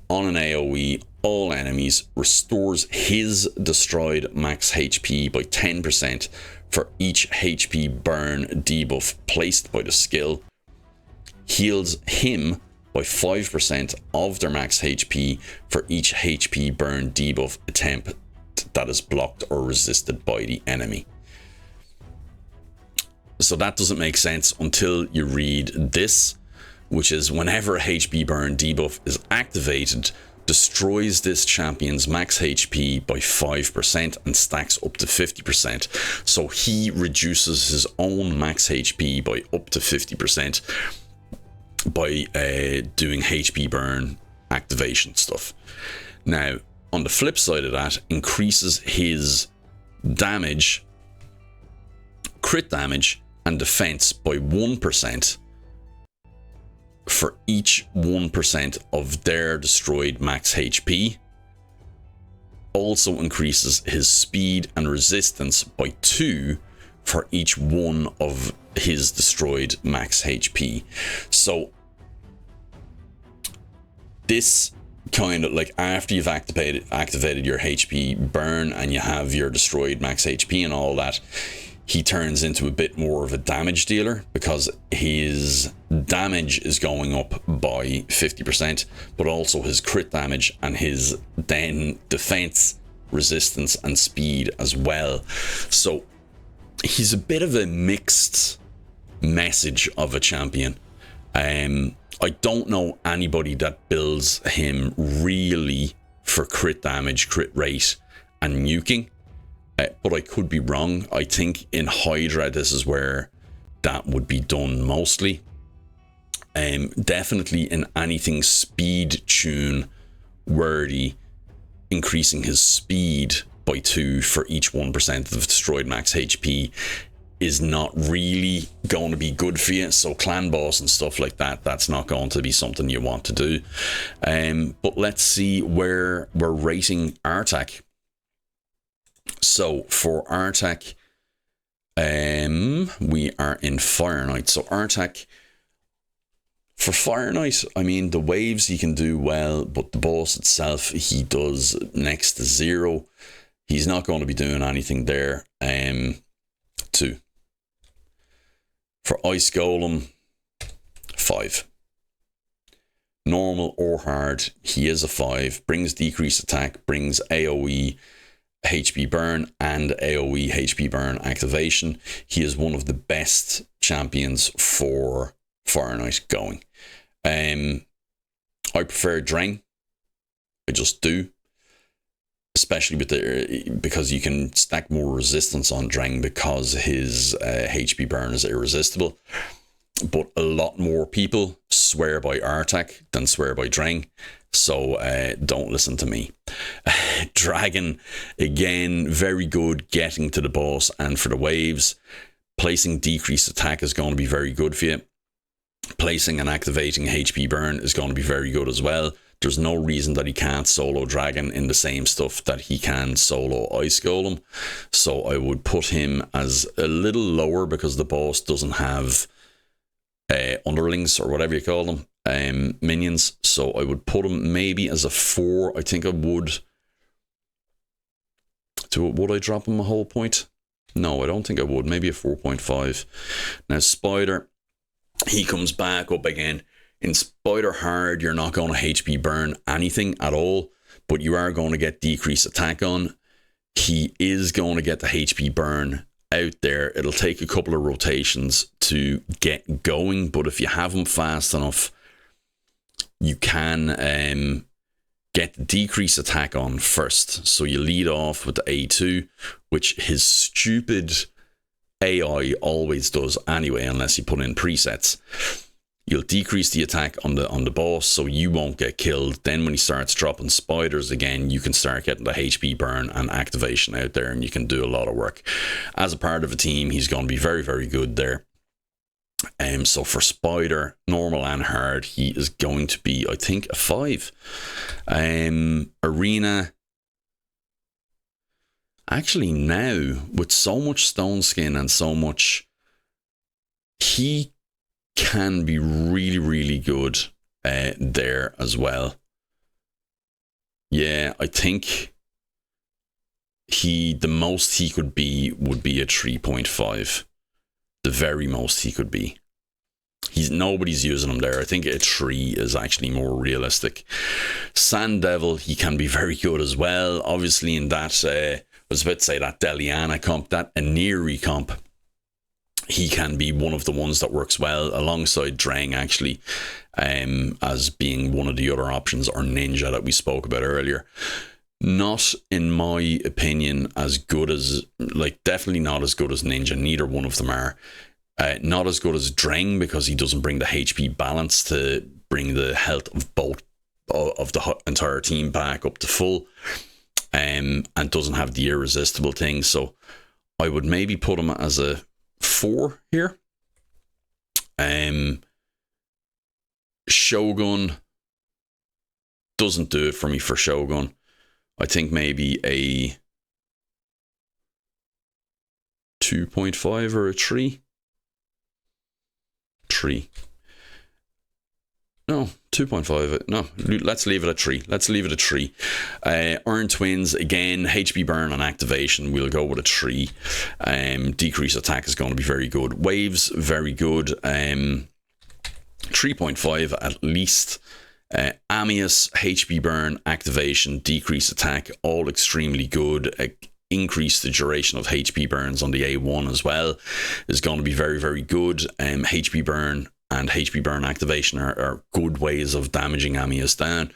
on an AoE. All enemies, restores his destroyed max HP by 10% for each HP burn debuff placed by the skill. Heals him by 5% of their max HP for each HP burn debuff attempt that is blocked or resisted by the enemy. So that doesn't make sense until you read this, which is whenever a HP burn debuff is activated, destroys this champion's max HP by 5% and stacks up to 50%. So he reduces his own max HP by up to 50% by doing HP burn activation stuff. Now, on the flip side of that, increases his damage, crit damage, and defense by 1% for each 1% of their destroyed max HP. Also increases his speed and resistance by 2 for each 1 of his destroyed max HP. So this kind of, like, after you've activated your HP burn and you have your destroyed max HP and all that, he turns into a bit more of a damage dealer because his damage is going up by 50%, but also his crit damage and his then defense, resistance, and speed as well. So he's a bit of a mixed message of a champion. I don't know anybody that builds him really for crit damage, crit rate, and nuking. But I could be wrong. I think in Hydra, this is where that would be done mostly. Definitely in anything speed tune worthy, increasing his speed by 2 for each 1% of destroyed max HP is not really going to be good for you. So clan boss and stuff like that, that's not going to be something you want to do. But let's see where we're rating Artak. So for Artak, we are in Fire Knight. So Artak, for Fire Knight, I mean, the waves he can do well, but the boss itself, he does next to 0. He's not going to be doing anything there. 2. For Ice Golem, 5. Normal or hard, he is a 5. Brings decreased attack, brings AoE HP burn and AoE HP burn activation. He is one of the best champions for Fire Knight going. I prefer Dreng. I just do. Especially with because you can stack more resistance on Dreng because his HP burn is irresistible. But a lot more people swear by Artak than swear by Dreng. So don't listen to me. Dragon, again, very good getting to the boss and for the waves. Placing decreased attack is going to be very good for you. placing and activating HP burn is going to be very good as well. There's no reason that he can't solo dragon in the same stuff that he can solo ice golem. So I would put him as a little lower because the boss doesn't have underlings or whatever you call them, minions. So I would put him maybe as a 4. I think I would. Would I drop him a whole point? No, I don't think I would. Maybe a 4.5. Now Spider, he comes back up again. In Spider Hard, you're not going to HP burn anything at all, but you are going to get decreased attack on. He is going to get the HP burn out there. It'll take a couple of rotations to get going, but if you have him fast enough, you can get the decreased attack on first. So you lead off with the A2, which his stupid AI always does anyway, unless you put in presets. You'll decrease the attack on the boss, so you won't get killed. Then when he starts dropping spiders again, you can start getting the HP burn and activation out there, and you can do a lot of work. As a part of a team, he's going to be very, very good there. So for Spider, normal and hard, he is going to be, I think, a 5. Arena. Actually, now, with so much stone skin and so much, he can be really, really good there as well. Yeah, I think the most he could be would be a 3.5. The very most he could be. Nobody's using him there. I think a 3 is actually more realistic. Sand Devil, he can be very good as well. Obviously in that, I was about to say that Deliana comp, that Aniri comp, he can be one of the ones that works well alongside Drang, actually, as being one of the other options, or Ninja that we spoke about earlier. Not, in my opinion, as good as, definitely not as good as Ninja. Neither one of them are. Not as good as Drang, because he doesn't bring the HP balance to bring the health of both of the entire team back up to full, and doesn't have the irresistible thing. So I would maybe put him as a 4 here. Shogun doesn't do it for me for Shogun. I think maybe a 2.5 or a 3. 3. No, 2.5. No, let's leave it at 3. Let's leave it at 3. Iron Twins, again, HP burn and activation. We'll go with a 3. Decrease attack is going to be very good. Waves, very good. 3.5 at least. Amius, HP burn, activation, decrease attack, all extremely good. Increase the duration of HP burns on the A1 as well is going to be very, very good. HP burn and HP burn activation are good ways of damaging Amius down.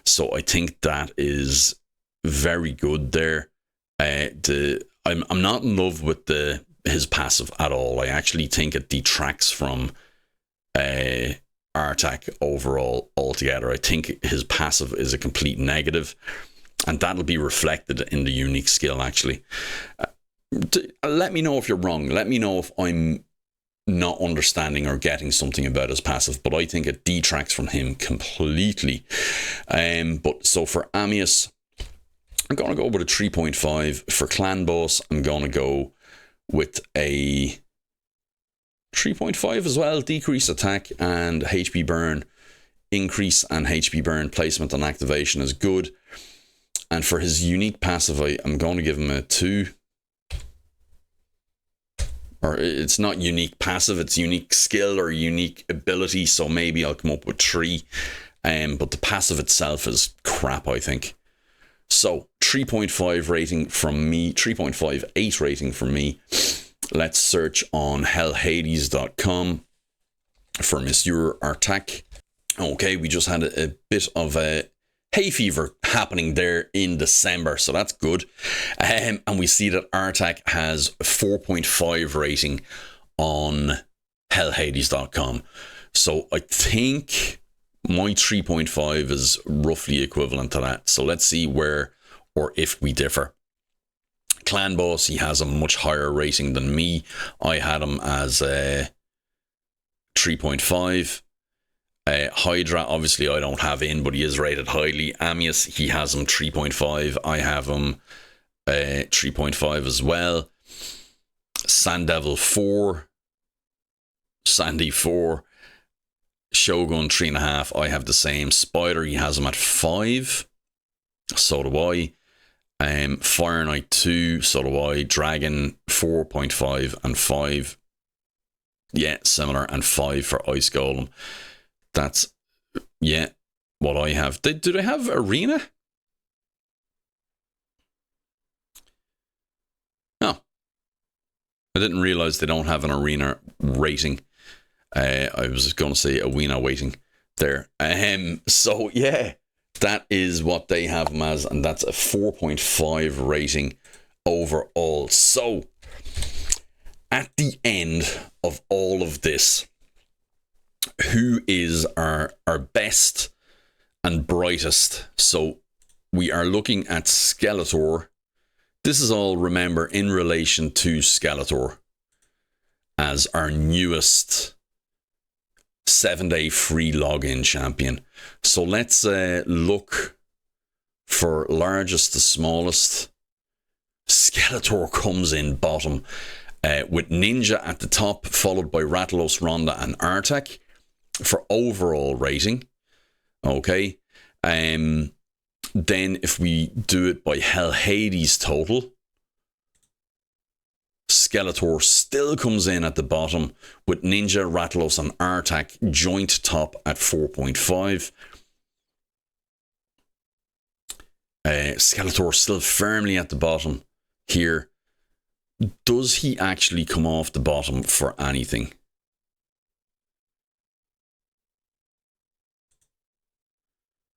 So I think that is very good there. I'm not in love with his passive at all. I actually think it detracts from Artak overall altogether. I think his passive is a complete negative, and that'll be reflected in the unique skill, actually. Let me know if you're wrong. Let me know if I'm not understanding or getting something about his passive, but I think it detracts from him completely. But so for Amius, I'm going to go with a 3.5. For Clan Boss, I'm going to go with a 3.5 as well. Decrease attack and HP burn increase, and HP burn placement and activation is good. And for his unique passive, I'm going to give him a 2. Or it's not unique passive, it's unique skill or unique ability, so maybe I'll come up with 3. But the passive itself is crap, I think. So 3.5 rating from me, 3.58 rating from me. Let's search on hellhades.com for Monsieur Artak. Okay, we just had a bit of a hay fever happening there in December, so that's good. And we see that Artak has a 4.5 rating on hellhades.com. So I think my 3.5 is roughly equivalent to that. So let's see where or if we differ. Clan Boss, he has a much higher rating than me. I had him as a 3.5. Hydra, obviously I don't have in, but he is rated highly. Amius, he has him 3.5. I have him 3.5 as well. Sanddevil 4. Sandy 4. Shogun 3.5. I have the same. Spider, he has him at 5. So do I. Fire Knight 2. So do I. Dragon 4.5 and 5. Yeah, similar. And 5 for Ice Golem. That's, yeah, what I have. Do they have Arena? No. I didn't realize they don't have an Arena rating. I was going to say Arena waiting there. So, yeah, that is what they have them as, and that's a 4.5 rating overall. So, at the end of all of this, who is our best and brightest? So we are looking at Skeletor. This is all, remember, in relation to Skeletor as our newest 7-day free login champion. So let's look for largest to smallest. Skeletor comes in bottom with Ninja at the top, followed by Rathalos, Ronda and Artak for overall rating. Okay. Then if we do it by Hell Hades total, Skeletor still comes in at the bottom with Ninja, Rathalos and Artak joint top at 4.5. Skeletor still firmly at the bottom here. Does he actually come off the bottom for anything?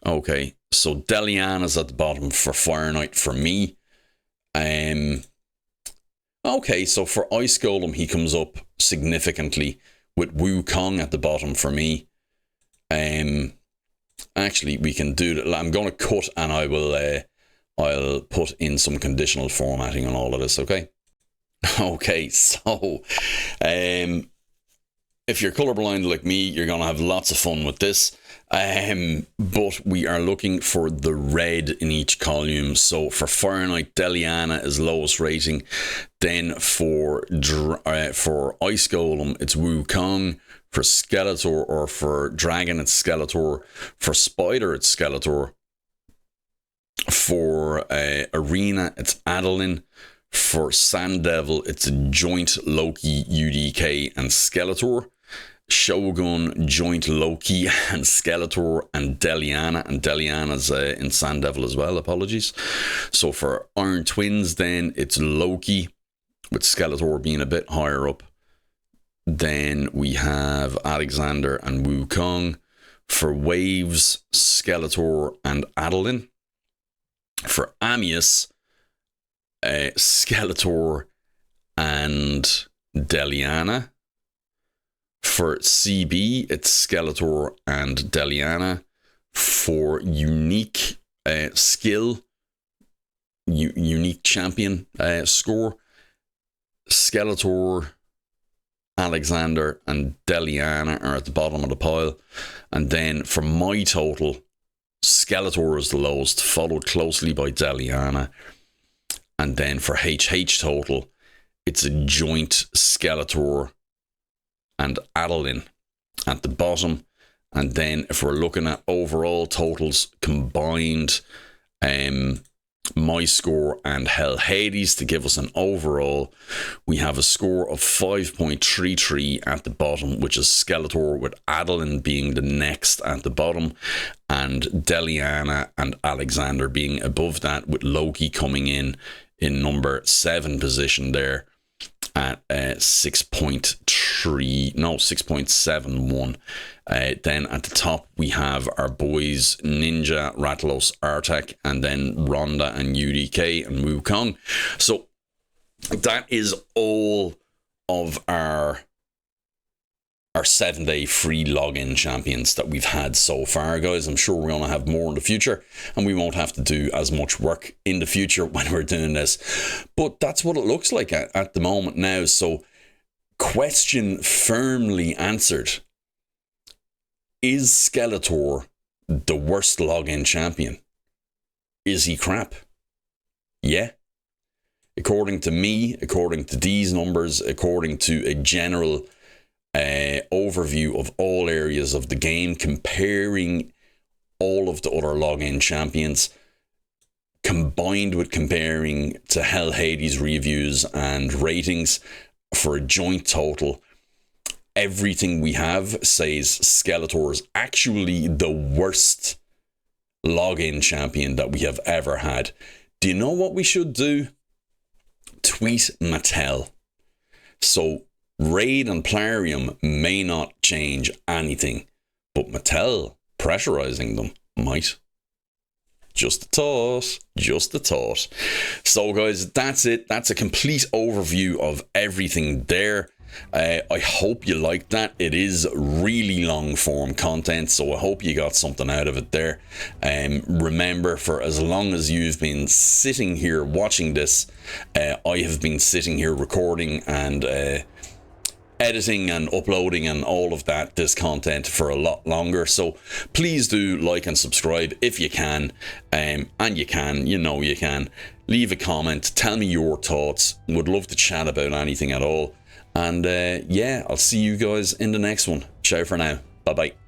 Okay, so Deliana's at the bottom for Fire Knight for me. Okay, so for Ice Golem, he comes up significantly with Wukong at the bottom for me. Actually, we can do that. I'm going to cut and I will I'll put in some conditional formatting on all of this, okay? Okay, so if you're colorblind like me, you're going to have lots of fun with this. But we are looking for the red in each column. So for Fire Knight, Deliana is lowest rating. Then for Ice Golem, it's Wukong. For Skeletor or for Dragon, it's Skeletor. For Spider, it's Skeletor. For Arena, it's Adelyn. For Sanddevil, it's a joint Loki, UDK, and Skeletor. Shogun, joint Loki, and Skeletor, and Deliana. And Deliana's in Sanddevil as well, apologies. So for Iron Twins, then it's Loki, with Skeletor being a bit higher up. Then we have Aleksandr and Wukong. For Waves, Skeletor and Adelyn. For Amius, Skeletor and Deliana. For CB, it's Skeletor and Deliana. For unique skill, unique champion score, Skeletor, Aleksandr and Deliana are at the bottom of the pile. And then for my total, Skeletor is the lowest, followed closely by Deliana. And then for HH total, it's a joint Skeletor and Adelyn at the bottom. And then if we're looking at overall totals combined, my score and Hell Hades to give us an overall, we have a score of 5.33 at the bottom, which is Skeletor, with Adelyn being the next at the bottom, and Deliana and Aleksandr being above that, with Loki coming in number 7 position there at 6.71. Then at the top we have our boys Ninja, Rathalos, Artak, and then Ronda and UDK and Wukong. So that is all of our 7-day free login champions that we've had so far, guys. I'm sure we're going to have more in the future, and we won't have to do as much work in the future when we're doing this. But that's what it looks like at the moment now. So question firmly answered. Is Skeletor the worst login champion? Is he crap? Yeah. According to me, according to these numbers, according to a general overview of all areas of the game, comparing all of the other login champions, combined with comparing to Hell Hades reviews and ratings for a joint total, everything we have says Skeletor is actually the worst login champion that we have ever had. Do you know what we should do? Tweet Mattel. So Raid and Plarium may not change anything, but Mattel pressurizing them might. Just a thought. Just a thought. So guys, that's it. That's a complete overview of everything there. I hope you liked that. It is really long form content, so I hope you got something out of it there. Remember, for as long as you've been sitting here watching this, I have been sitting here recording and editing and uploading and all of that, this content, for a lot longer. So please do like and subscribe if you can, and you can, you know you can. Leave a comment, tell me your thoughts. Would love to chat about anything at all. And yeah, I'll see you guys in the next one. Ciao for now. Bye bye.